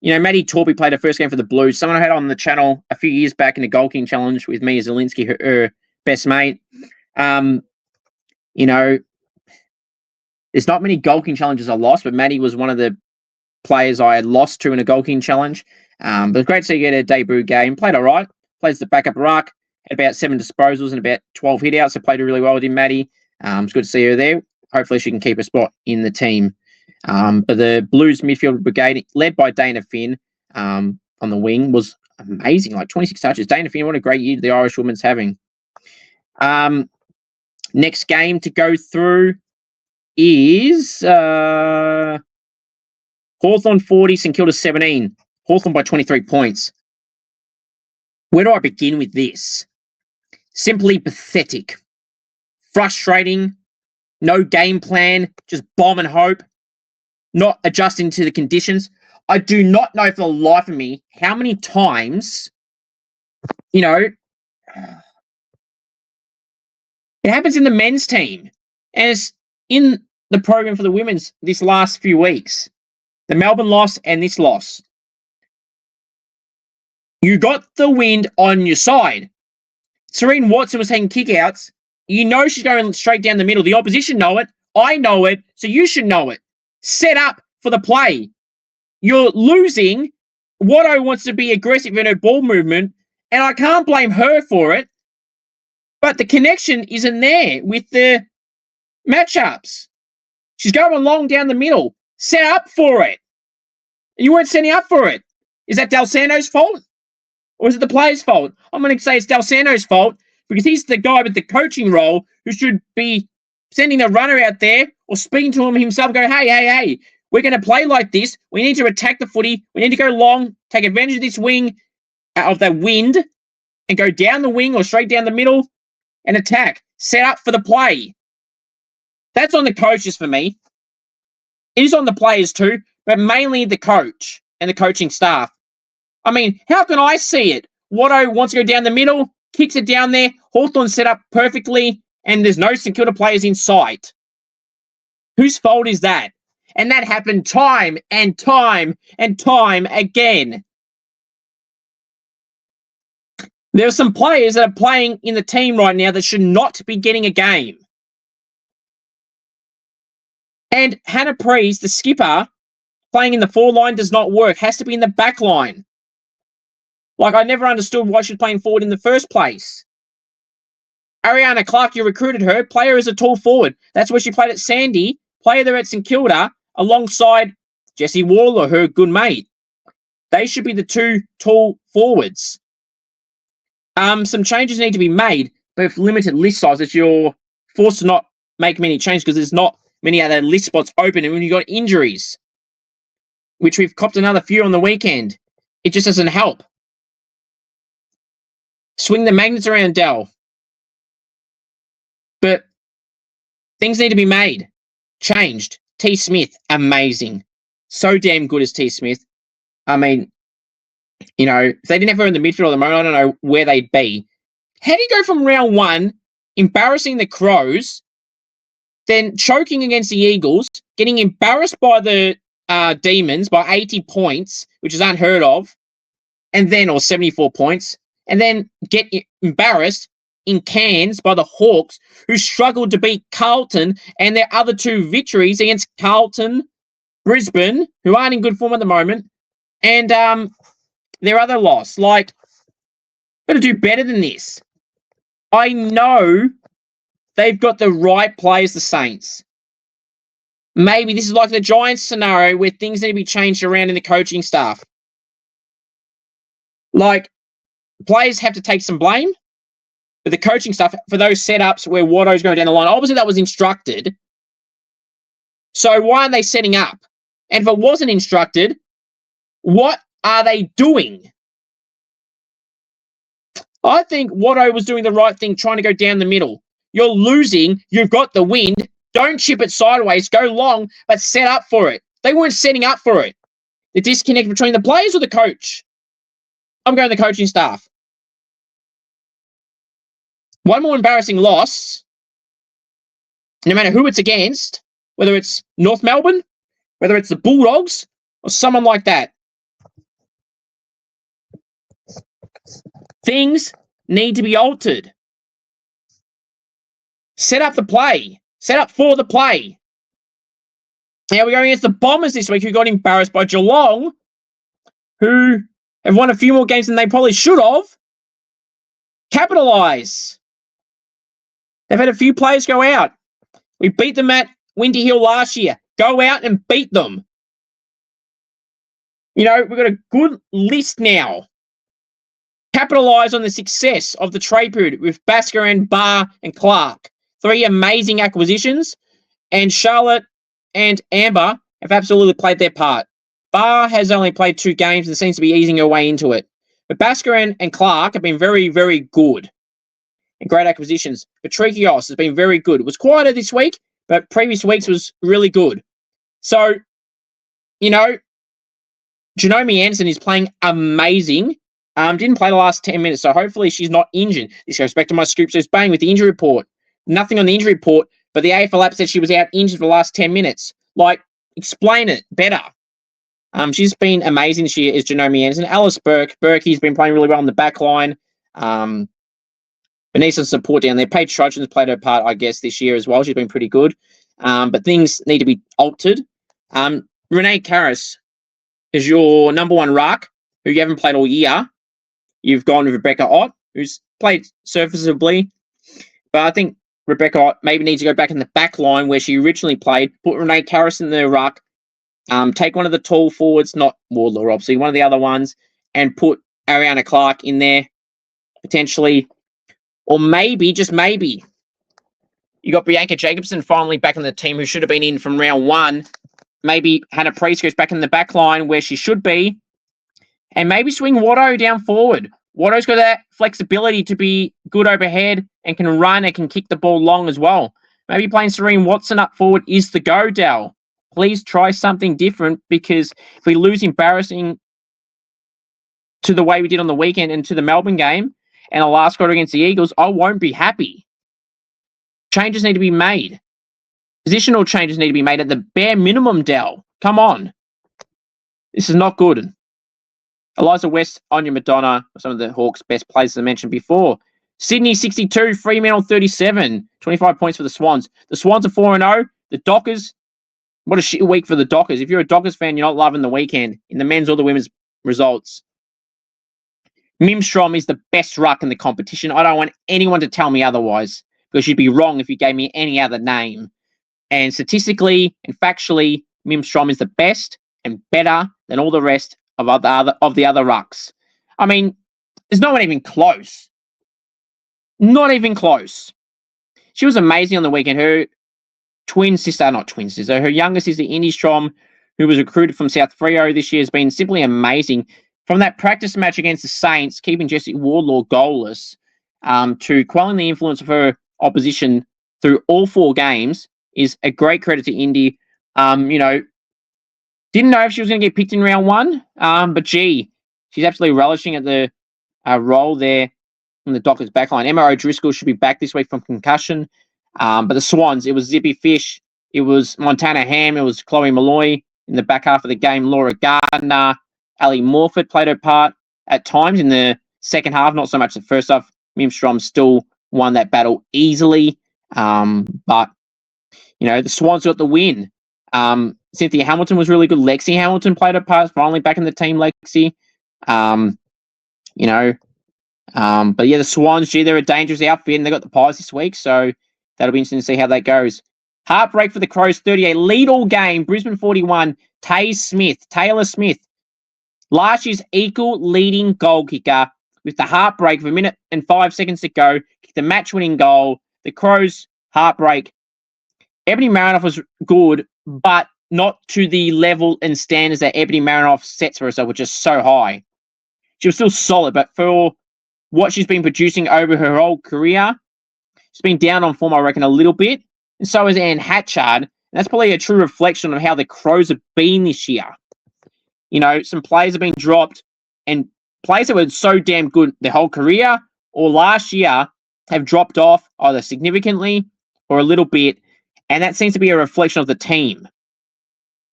Maddie Torpy played her first game for the Blues. Someone I had on the channel a few years back in the Goal King Challenge with me, Zielinski, her best mate. There's not many Goal King challenges I lost, but Maddie was one of the players I had lost to in a Goal King challenge. But it's great to see her get a debut game. Played all right. Plays the backup ruck. Had about 7 disposals and about 12 hitouts. So played really well with him, Maddie. It's good to see her there. Hopefully she can keep a spot in the team. But the Blues midfield brigade, led by Dana Finn on the wing, was amazing. Like 26 touches. Dana Finn, what a great year the Irish woman's having. Next game to go through is Hawthorn 40, St Kilda 17. Hawthorn by 23 points. Where do I begin with this? Simply pathetic. Frustrating. No game plan. Just bomb and hope. Not adjusting to the conditions. I do not know for the life of me how many times, it happens in the men's team. And it's in the program for the women's this last few weeks. The Melbourne loss and this loss. You got the wind on your side. Serene Watson was taking kickouts. She's going straight down the middle. The opposition know it. I know it. So you should know it. Set up for the play. You're losing. Watto wants to be aggressive in her ball movement, and I can't blame her for it. But the connection isn't there with the matchups. She's going long down the middle. Set up for it. You weren't setting up for it. Is that Del Santo's fault? Or is it the player's fault? I'm going to say it's Del Santo's fault because he's the guy with the coaching role who should be sending a runner out there or speaking to him himself, go, hey, we're going to play like this. We need to attack the footy. We need to go long, take advantage of this wing, of the wind, and go down the wing or straight down the middle and attack. Set up for the play. That's on the coaches for me. It is on the players too, but mainly the coach and the coaching staff. I mean, how can I see it? Watto wants to go down the middle, kicks it down there, Hawthorn set up perfectly, and there's no St Kilda players in sight. Whose fault is that? And that happened time and time and time again. There are some players that are playing in the team right now that should not be getting a game. And Hannah Preece, the skipper, playing in the forward line does not work. Has to be in the back line. Like, I never understood why she's playing forward in the first place. Ariana Clark, you recruited her. Play her as a tall forward. That's where she played at Sandy. Play her there at St Kilda alongside Jessie Waller, her good mate. They should be the two tall forwards. Some changes need to be made, but with limited list sizes, you're forced to not make many changes because there's not many other list spots open. And when you've got injuries, which we've copped another few on the weekend, it just doesn't help. Swing the magnets around, Dell. But things need to be made. Changed. T. Smith, amazing. So damn good as T. Smith. I mean, if they didn't have her in the midfield at the moment, I don't know where they'd be. How do you go from round one, embarrassing the Crows, then choking against the Eagles, getting embarrassed by the Demons by 80 points, which is unheard of, or 74 points, and then get embarrassed in Cairns by the Hawks, who struggled to beat Carlton, and their other two victories against Carlton, Brisbane, who aren't in good form at the moment, and their other loss. Like, got to do better than this. I know they've got the right players, the Saints. Maybe this is like the Giants scenario where things need to be changed around in the coaching staff. Like, players have to take some blame for the coaching stuff, for those setups where Watto's going down the line. Obviously, that was instructed. So why aren't they setting up? And if it wasn't instructed, what are they doing? I think Watto was doing the right thing, trying to go down the middle. You're losing. You've got the wind. Don't chip it sideways. Go long, but set up for it. They weren't setting up for it. The disconnect between the players or the coach? I'm going the coaching staff. One more embarrassing loss, no matter who it's against, whether it's North Melbourne, whether it's the Bulldogs, or someone like that. Things need to be altered. Set up the play. Set up for the play. Now we're going against the Bombers this week, who got embarrassed by Geelong, who have won a few more games than they probably should have. Capitalise. They've had a few players go out. We beat them at Windy Hill last year. Go out and beat them. You know, we've got a good list now. Capitalise on the success of the trade period with Basker, Barr, and Clark. 3 amazing acquisitions. And Charlotte and Amber have absolutely played their part. Barr has only played 2 games and seems to be easing her way into it. But Basker and Clark have been very, very good. And great acquisitions. Patrikios has been very good. It was quieter this week, but previous weeks was really good. So, you know, Janome Anderson is playing amazing. Didn't play the last 10 minutes, so hopefully she's not injured. This goes back to my Scoops. So bang with the injury report. Nothing on the injury report, but the AFL app said she was out injured for the last 10 minutes. Like, explain it better. She's been amazing this year, is Janome Anderson. Alice Berkey's been playing really well on the back line. But needs some support down there. Paige Trojan's played her part, I guess, this year as well. She's been pretty good. But things need to be altered. Renee Karras is your number 1 ruck, who you haven't played all year. You've gone with Rebecca Ott, who's played serviceably. But I think Rebecca Ott maybe needs to go back in the back line where she originally played. Put Renee Karras in the ruck. Take one of the tall forwards, not Wardlaw, obviously, one of the other ones, and put Ariana Clark in there, potentially. Or maybe, just maybe, you got Bianca Jacobson finally back in the team, who should have been in from round 1. Maybe Hannah Priest goes back in the back line where she should be. And maybe swing Watto down forward. Watto's got that flexibility to be good overhead and can run and can kick the ball long as well. Maybe playing Serene Watson up forward is the go, Dal. Please try something different, because if we lose embarrassing to the way we did on the weekend and to the Melbourne game and a last quarter against the Eagles, I won't be happy. Changes need to be made. Positional changes need to be made at the bare minimum, Dal. Come on. This is not good. Eliza West, Anya Madonna, some of the Hawks' best players, as I mentioned before. Sydney 62, Fremantle 37, 25 points for the Swans. The Swans are 4-0. The Dockers, what a shit week for the Dockers. If you're a Dockers fan, you're not loving the weekend in the men's or the women's results. Mimstrom is the best ruck in the competition. I don't want anyone to tell me otherwise, because you'd be wrong if you gave me any other name. And statistically and factually, Mimstrom is the best and better than all the rest of the other rucks. I mean, there's no one even close. Not even close. She was amazing on the weekend. Her her younger sister, Indy Strom, who was recruited from South Freo this year, has been simply amazing. From that practice match against the Saints, keeping Jessie Wardlaw goalless, to quelling the influence of her opposition through all 4 games, is a great credit to Indy. Didn't know if she was going to get picked in round 1, but gee, she's absolutely relishing at the role there in the Dockers backline. Emma O'Driscoll should be back this week from concussion. But the Swans, it was Zippy Fish, it was Montana Ham, it was Chloe Malloy in the back half of the game. Laura Gardner, Ali Morford played her part at times in the second half, not so much the first half. Mimstrom still won that battle easily. But, the Swans got the win. Cynthia Hamilton was really good. Lexi Hamilton played her part, finally back in the team, Lexi. But yeah, the Swans, they're a dangerous outfit, and they got the Pies this week, so that'll be interesting to see how that goes. Heartbreak for the Crows, 38. Lead all game, Brisbane 41. Taylor Smith. Last year's equal leading goal kicker with the heartbreak of 1:05 to go, kicked the match-winning goal. The Crows, heartbreak. Ebony Marinoff was good, but not to the level and standards that Ebony Marinoff sets for herself, which is so high. She was still solid, but for what she's been producing over her whole career, she's been down on form, I reckon, a little bit. And so is Anne Hatchard. And that's probably a true reflection of how the Crows have been this year. You know, some players have been dropped, and players that were so damn good their whole career or last year have dropped off either significantly or a little bit. And that seems to be a reflection of the team.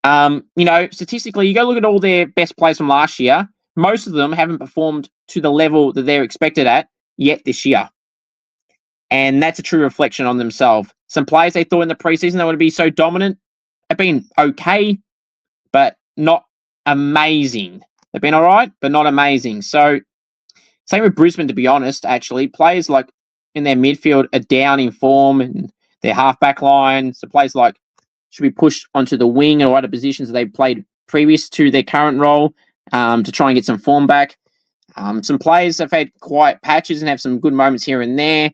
You know, statistically, you go look at all their best players from last year. Most of them haven't performed to the level that they're expected at yet this year. And that's a true reflection on themselves. Some players they thought in the preseason they would be so dominant have been okay, but not amazing. They've been all right, but not amazing. So, same with Brisbane, to be honest, actually. Players like in their midfield are down in form, and their halfback line. So players like should be pushed onto the wing or other positions that they played previous to their current role to try and get some form back. Some players have had quiet patches and have some good moments here and there.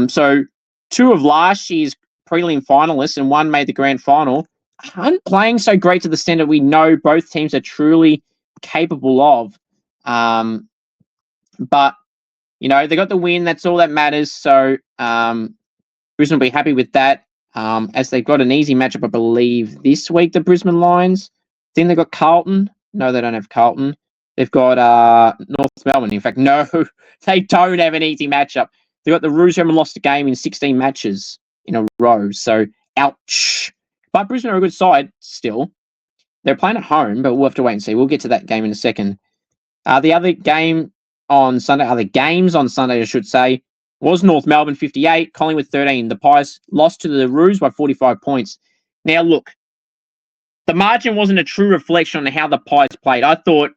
So two of last year's prelim finalists and one made the grand final aren't playing so great to the standard we know both teams are truly capable of. But, you know, they got the win. That's all that matters. So Brisbane will be happy with that, as they've got an easy matchup, I believe, this week, the Brisbane Lions. Then they've got Carlton. No, they don't have Carlton. They've got North Melbourne. In fact, no, they don't have an easy matchup. They've got the Roos who haven't lost a game in 16 matches in a row. So, ouch. But Brisbane are a good side still. They're playing at home, but we'll have to wait and see. We'll get to that game in a second. The other game on Sunday, other games on Sunday, I should say, was North Melbourne 58, Collingwood 13. The Pies lost to the Roos by 45 points. Now, look, the margin wasn't a true reflection on how the Pies played. I thought,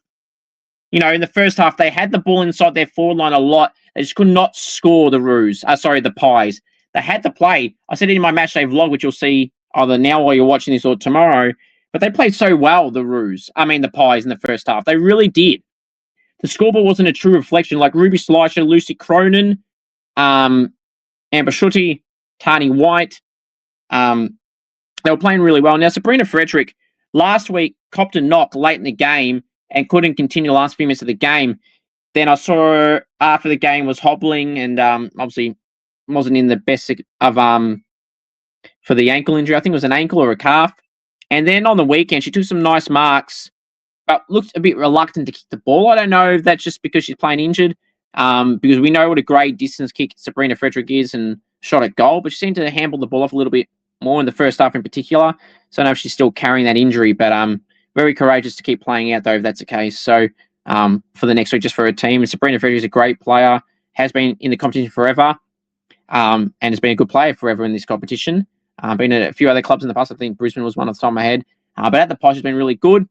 you know, in the first half, they had the ball inside their forward line a lot. They just could not score the Pies. They had to play. I said it in my matchday vlog, which you'll see either now while you're watching this or tomorrow, but they played so well, the Pies in the first half. They really did. The scoreboard wasn't a true reflection. Like Ruby Slicer, Lucy Cronin, Amber Schutte, Tani White, they were playing really well. Now, Sabrina Frederick last week copped a knock late in the game and couldn't continue the last few minutes of the game. Then I saw her after the game was hobbling and obviously wasn't in the best of for the ankle injury. I think it was an ankle or a calf. And then on the weekend, she took some nice marks, but looked a bit reluctant to kick the ball. I don't know if that's just because she's playing injured, because we know what a great distance kick Sabrina Frederick is and shot at goal, but she seemed to handle the ball off a little bit more in the first half in particular. So I don't know if she's still carrying that injury, but very courageous to keep playing out, though, if that's the case. So for the next week, just for her team, Sabrina Frederick is a great player, has been in the competition forever, and has been a good player forever in this competition. Been at a few other clubs in the past. I think Brisbane was one off the top of my head. But at the Pies, she's been really good.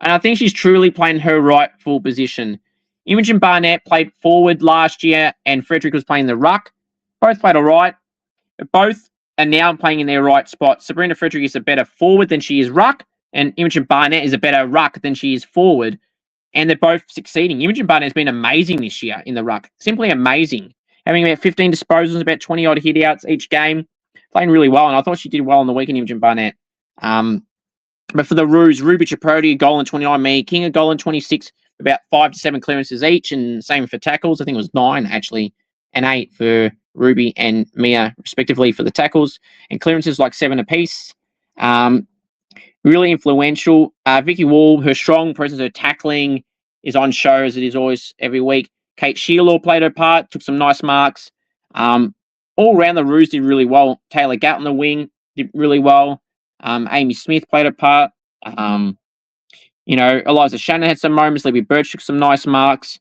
And I think she's truly playing her rightful position. Imogen Barnett played forward last year, and Frederick was playing the ruck. Both played all right. Both are now playing in their right spot. Sabrina Frederick is a better forward than she is ruck, and Imogen Barnett is a better ruck than she is forward. And they're both succeeding. Imogen Barnett has been amazing this year in the ruck. Simply amazing. Having about 15 disposals, about 20-odd hit-outs each game. Playing really well, and I thought she did well on the weekend, Imogen Barnett. But for the Roos, Ruby Chiproti, goal in 29, me, King, a goal in 26, about 5 to 7 clearances each, and same for tackles. I think it was 9, actually, and 8 for Ruby and Mia, respectively, for the tackles, and clearances like 7 apiece. Really influential. Vicky Wall, her strong presence, her tackling is on show, as it is always every week. Kate Sheila played her part, took some nice marks. All around the Roos did really well. Taylor Gatt on the wing did really well. Amy Smith played her part. You know, Eliza Shannon had some moments. Libby Birch took some nice marks.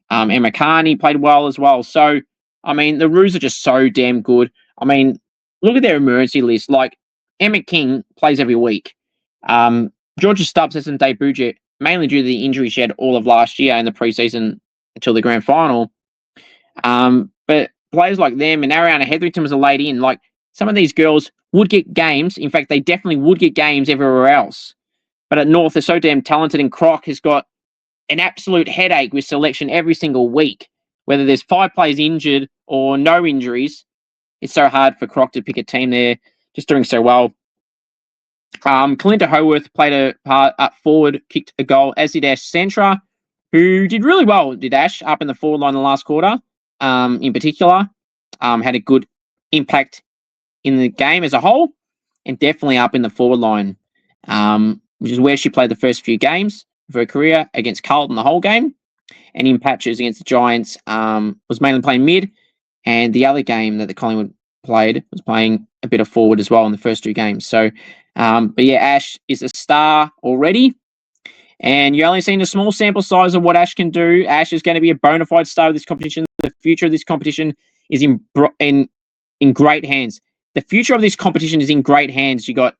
Emma Carney played well as well. So, I mean, the Roos are just so damn good. I mean, look at their emergency list. Like, Emma King plays every week. Georgia Stubbs hasn't debuted yet, mainly due to the injury she had all of last year in the preseason until the grand final. But players like them, and Ariana Hetherington was a late in. Like, some of these girls would get games. In fact, they definitely would get games everywhere else. But at North, they're so damn talented, and Croc has got an absolute headache with selection every single week. Whether there's 5 players injured or no injuries, it's so hard for Croc to pick a team there. Just doing so well. Kalinda Howarth played a part up forward, kicked a goal, as did Ash Santra, who did really well, did Ash, up in the forward line in the last quarter, in particular. Had a good impact in the game as a whole, and definitely up in the forward line, which is where she played the first few games of her career against Carlton the whole game, and in patches against the Giants, was mainly playing mid, and the other game that the Collingwood played was playing a bit of forward as well in the first 2 games. So, but yeah, Ash is a star already, and you're only seeing a small sample size of what Ash can do. Ash is going to be a bona fide star of this competition. The future of this competition is in great hands. The future of this competition is in great hands. You got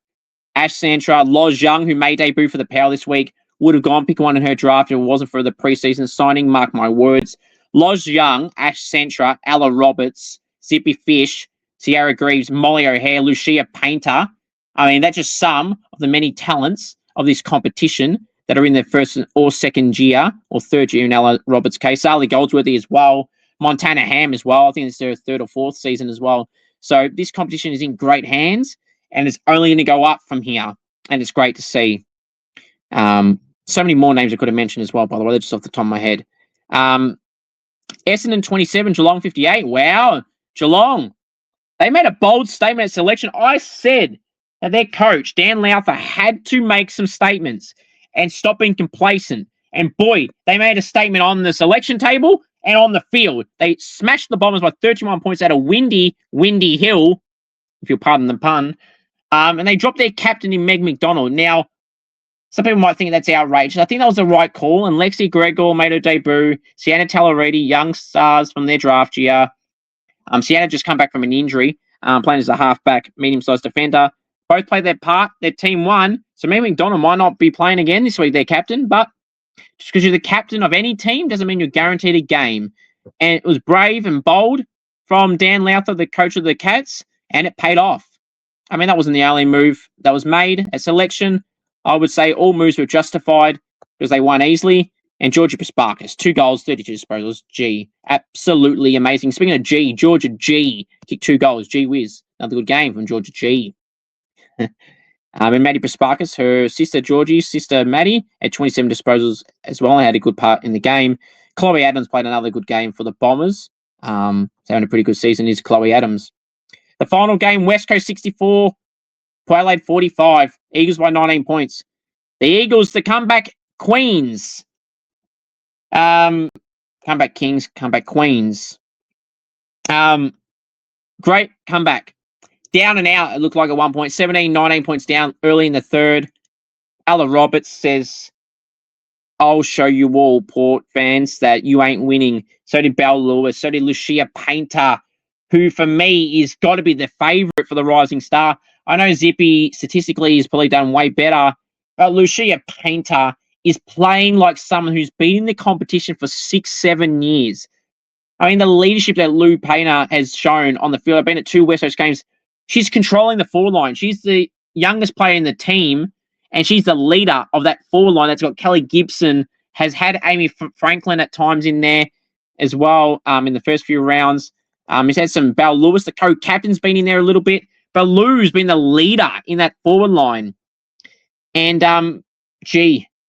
Ash Santra, Loz Young, who may debut for the Power this week, would have gone pick one in her draft if it wasn't for the preseason signing. Mark my words. Loz Young, Ash Santra, Ella Roberts, Zippy Fish, Sierra Greaves, Molly O'Hare, Lucia Painter. I mean, that's just some of the many talents of this competition that are in their first or second year, or third year in Ella Roberts' case. Sally Goldsworthy as well. Montana Ham as well. I think it's their 3rd or 4th season as well. So this competition is in great hands, and it's only going to go up from here. And it's great to see. So many more names I could have mentioned as well, by the way. They're just off the top of my head. Essendon 27, Geelong 58. Wow. Geelong. They made a bold statement at selection. I said that their coach, Dan Lowther, had to make some statements and stop being complacent. And boy, they made a statement on the selection table and on the field. They smashed the Bombers by 31 points at a windy hill, if you'll pardon the pun. And they dropped their captain in Meg McDonald. Now, some people might think that's outrageous. I think that was the right call. And Lexi Gregor made her debut. Sienna Tallaridi, young stars from their draft year. Sienna just come back from an injury, playing as a halfback, medium-sized defender. Both played their part. Their team won. So Meg McDonald might not be playing again this week, their captain. But just because you're the captain of any team doesn't mean you're guaranteed a game. And it was brave and bold from Dan Lowther, the coach of the Cats, and it paid off. I mean, that wasn't the only move that was made at selection. I would say all moves were justified because they won easily. And Georgia Pasparkas, 2 goals, 32 disposals. G. Absolutely amazing. Speaking of G, Georgia G kicked 2 goals. Gee whiz. Another good game from Georgia G. And Maddie Pasparkas, her sister Georgie's sister Maddie, had 27 disposals as well. Had a good part in the game. Chloe Adams played another good game for the Bombers. Having a pretty good season is Chloe Adams. The final game, West Coast 64, Port Adelaide 45. Eagles by 19 points. The Eagles, the comeback queens. Comeback kings, comeback queens. Great comeback. Down and out, it looked like at 1 point. 17, 19 points down early in the third. Ella Roberts says, I'll show you all, Port fans, that you ain't winning. So did Belle Lewis. So did Lucia Painter, who for me is got to be the favourite for the Rising Star. I know Zippy statistically has probably done way better, but Lucia Painter is playing like someone who's been in the competition for 6-7 years. I mean, the leadership that Lou Painter has shown on the field. I've been at 2 West Coast games. She's controlling the forward line. She's the youngest player in the team, and she's the leader of that forward line. That's got Kelly Gibson, has had Amy Franklin at times in there as well in the first few rounds. He's had some Belle Lewis, the co-captain's been in there a little bit, but Lou's been the leader in that forward line. And,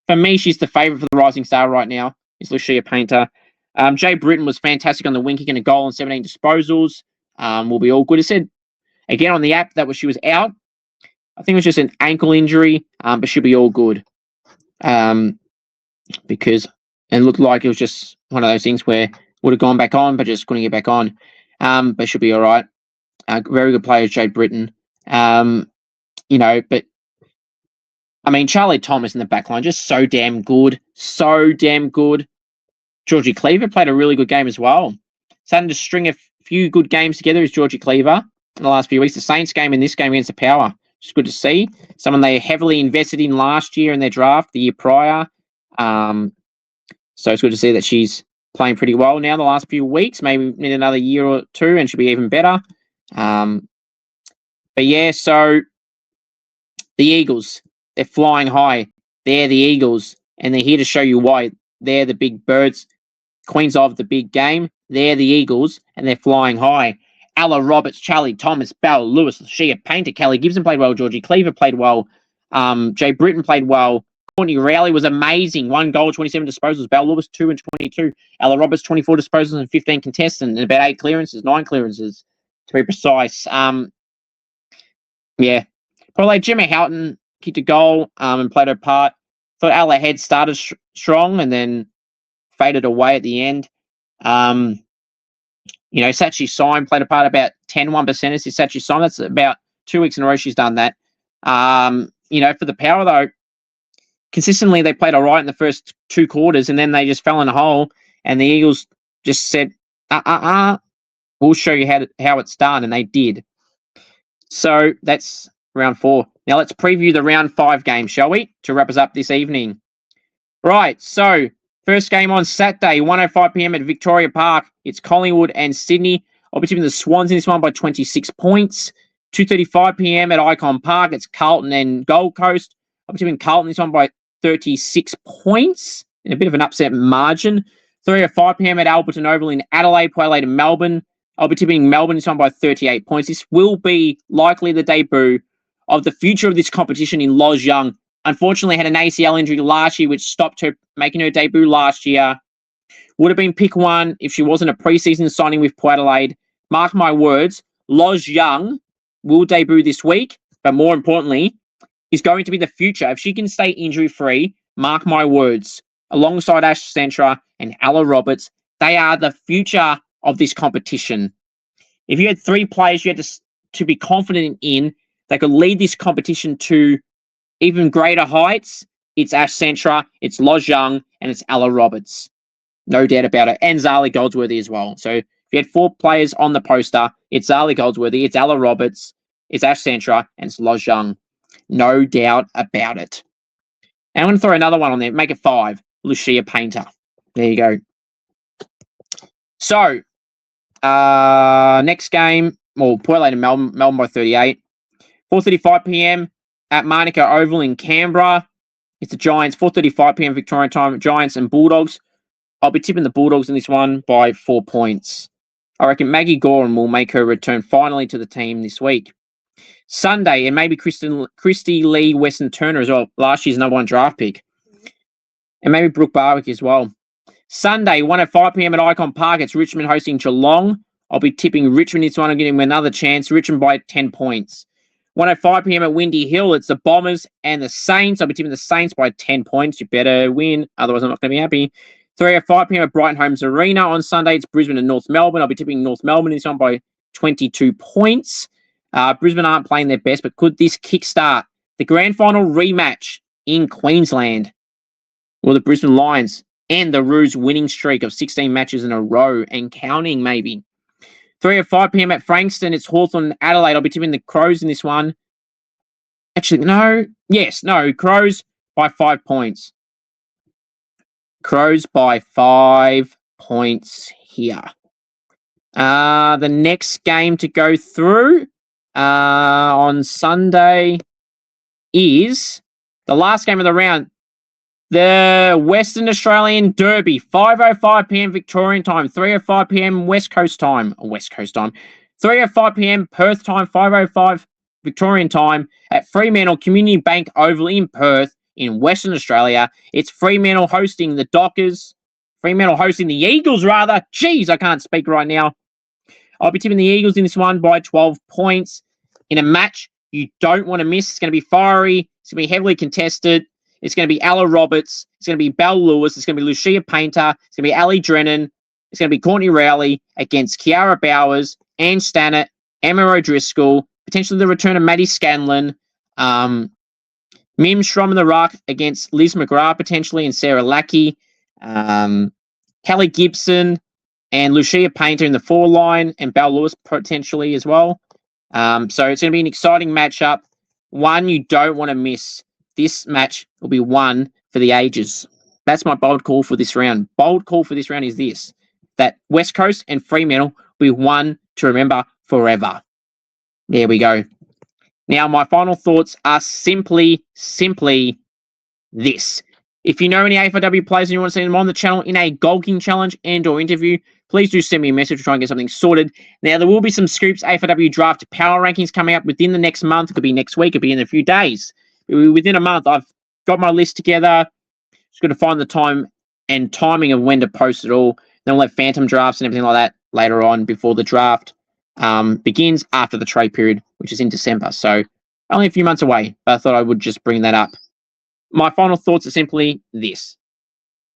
for me, she's the favourite for the Rising Star right now, is Lucia Painter. Jay Britton was fantastic on the wing, kicking a goal and 17 disposals. Will be all good. It said, again, on the app that she was out. I think it was just an ankle injury, but she'll be all good. Because it looked like it was just one of those things where would have gone back on, but just couldn't get back on. But she'll be all right. Very good player, Jade Britton. But I mean, Charlie Thomas in the back line, just so damn good. So damn good. Georgie Cleaver played a really good game as well. Starting to string a few good games together is Georgie Cleaver in the last few weeks. The Saints game and this game against the Power. It's good to see. Someone they heavily invested in last year in their draft, the year prior. So it's good to see that she's playing pretty well now the last few weeks. Maybe need another year or two and she'll be even better. But yeah, so the Eagles, they're flying high. They're the Eagles, and they're here to show you why They're the big birds, queens of the big game. They're the Eagles, and they're flying high. Ella Roberts, Charlie Thomas, Bell Lewis, Shea Painter, Kelly Gibson played well, Georgie Cleaver played well, Jay Britton played well, Courtney Rowley was amazing, 1 goal, 27 disposals, Bell Lewis 2 and 22, Ella Roberts 24 disposals and 15 contests, and about 8 clearances, 9 clearances to be precise. Yeah, probably Gemma Houghton kicked a goal and played her part. Thought Ella Head started strong and then faded away at the end. Sachi Syme played a part, about 1% is Sachi Syme. That's about 2 weeks in a row she's done that. For the Power, though, consistently they played all right in the first 2 quarters, and then they just fell in a hole, and the Eagles just said, we'll show you how it's done, and they did. So that's round 4. Now let's preview the round 5 game, shall we, to wrap us up this evening. Right, so first game on Saturday, 1:05 p.m. at Victoria Park. It's Collingwood and Sydney. I'll be tipping the Swans in this one by 26 points. 2:35 p.m. at Icon Park. It's Carlton and Gold Coast. I'll be tipping Carlton this one by 36 points in a bit of an upset margin. 3:05 p.m. at Alberton Oval in Adelaide. Play later Melbourne. I'll be tipping Melbourne this one by 38 points. This will be likely the debut of the future of this competition in Loz Young. Unfortunately, had an ACL injury last year, which stopped her making her debut last year. Would have been pick 1 if she wasn't a preseason signing with Port Adelaide. Mark my words, Loz Young will debut this week, but more importantly, is going to be the future. If she can stay injury-free, mark my words, alongside Ash Centra and Ella Roberts, they are the future of this competition. If you had 3 players you had to be confident in that could lead this competition to even greater heights, it's Ash Centra, it's Loz Young, and it's Ella Roberts. No doubt about it. And Zali Goldsworthy as well. So if you had 4 players on the poster, it's Zali Goldsworthy, it's Ella Roberts, it's Ash Centra, and it's Loz Young. No doubt about it. And I'm going to throw another one on there. Make it 5. Lucia Painter. There you go. So, next game, Port Adelaide and Melbourne by 38. 4:35 p.m. at Manuka Oval in Canberra. It's the Giants. 4:35 p.m. Victorian time. Giants and Bulldogs. I'll be tipping the Bulldogs in this one by 4 points. I reckon Maggie Gorham will make her return finally to the team this week. Sunday, and maybe Christy Lee Weston Turner as well. Last year's number 1 draft pick. And maybe Brooke Barwick as well. Sunday, 1:05 p.m. at Icon Park. It's Richmond hosting Geelong. I'll be tipping Richmond this one and giving them another chance. Richmond by 10 points. 1:05 p.m. at Windy Hill. It's the Bombers and the Saints. I'll be tipping the Saints by 10 points. You better win. Otherwise, I'm not going to be happy. 3:05 p.m. at Brighton Homes Arena. On Sunday, it's Brisbane and North Melbourne. I'll be tipping North Melbourne this one by 22 points. Brisbane aren't playing their best, but could this kickstart the grand final rematch in Queensland? Will the Brisbane Lions end the Roos winning streak of 16 matches in a row and counting, maybe? 3:05 p.m. at Frankston. It's Hawthorn and Adelaide. I'll be tipping the Crows in this one. Actually, no. Yes, no. Crows by 5 points. Crows by 5 points here. The next game to go through on Sunday is the last game of the round. The Western Australian Derby, 5:05 p.m. Victorian time, 3:05 p.m. West Coast time. 3:05 p.m. Perth time, 5:05 Victorian time at Fremantle Community Bank Oval in Perth in Western Australia. It's Fremantle hosting the Dockers. Fremantle hosting the Eagles, rather. Jeez, I can't speak right now. I'll be tipping the Eagles in this one by 12 points in a match you don't want to miss. It's going to be fiery. It's going to be heavily contested. It's going to be Ella Roberts. It's going to be Belle Lewis. It's going to be Lucia Painter. It's going to be Ali Drennan. It's going to be Courtney Rowley against Kiara Bowers, Anne Stannett, Emma O'Driscoll, potentially the return of Maddie Scanlon, Mim Strom in the ruck against Liz McGrath potentially and Sarah Lackey, Kelly Gibson and Lucia Painter in the 4 line and Belle Lewis potentially as well. So it's going to be an exciting matchup. One you don't want to miss. This match will be one for the ages. That's my bold call for this round. Bold call for this round is this, that West Coast and Fremantle will be one to remember forever. There we go. Now, my final thoughts are simply this. If you know any AFLW players and you want to see them on the channel in a golking challenge and or interview, please do send me a message to try and get something sorted. Now, there will be some Scoops AFLW draft power rankings coming up within the next month. It could be next week. It could be in a few days. Within a month, I've got my list together. Just going to find the time and timing of when to post it all. Then we'll have phantom drafts and everything like that later on before the draft begins after the trade period, which is in December. So only a few months away, but I thought I would just bring that up. My final thoughts are simply this.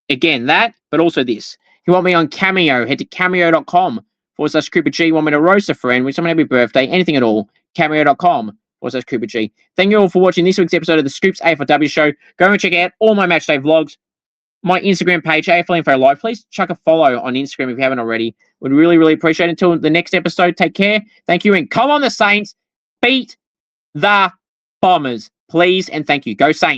Again, that, but also this. If you want me on Cameo, head to cameo.com/Cooper G. Want me to roast a friend, wish someone happy birthday, anything at all, cameo.com/Cooper G. Thank you all for watching this week's episode of the Scoops AFLW Show. Go and check out all my matchday vlogs, my Instagram page, AFL Info Live. Please chuck a follow on Instagram if you haven't already. Would really, really appreciate it. Until the next episode, take care. Thank you, and come on the Saints. Beat the Bombers, please, and thank you. Go Saints.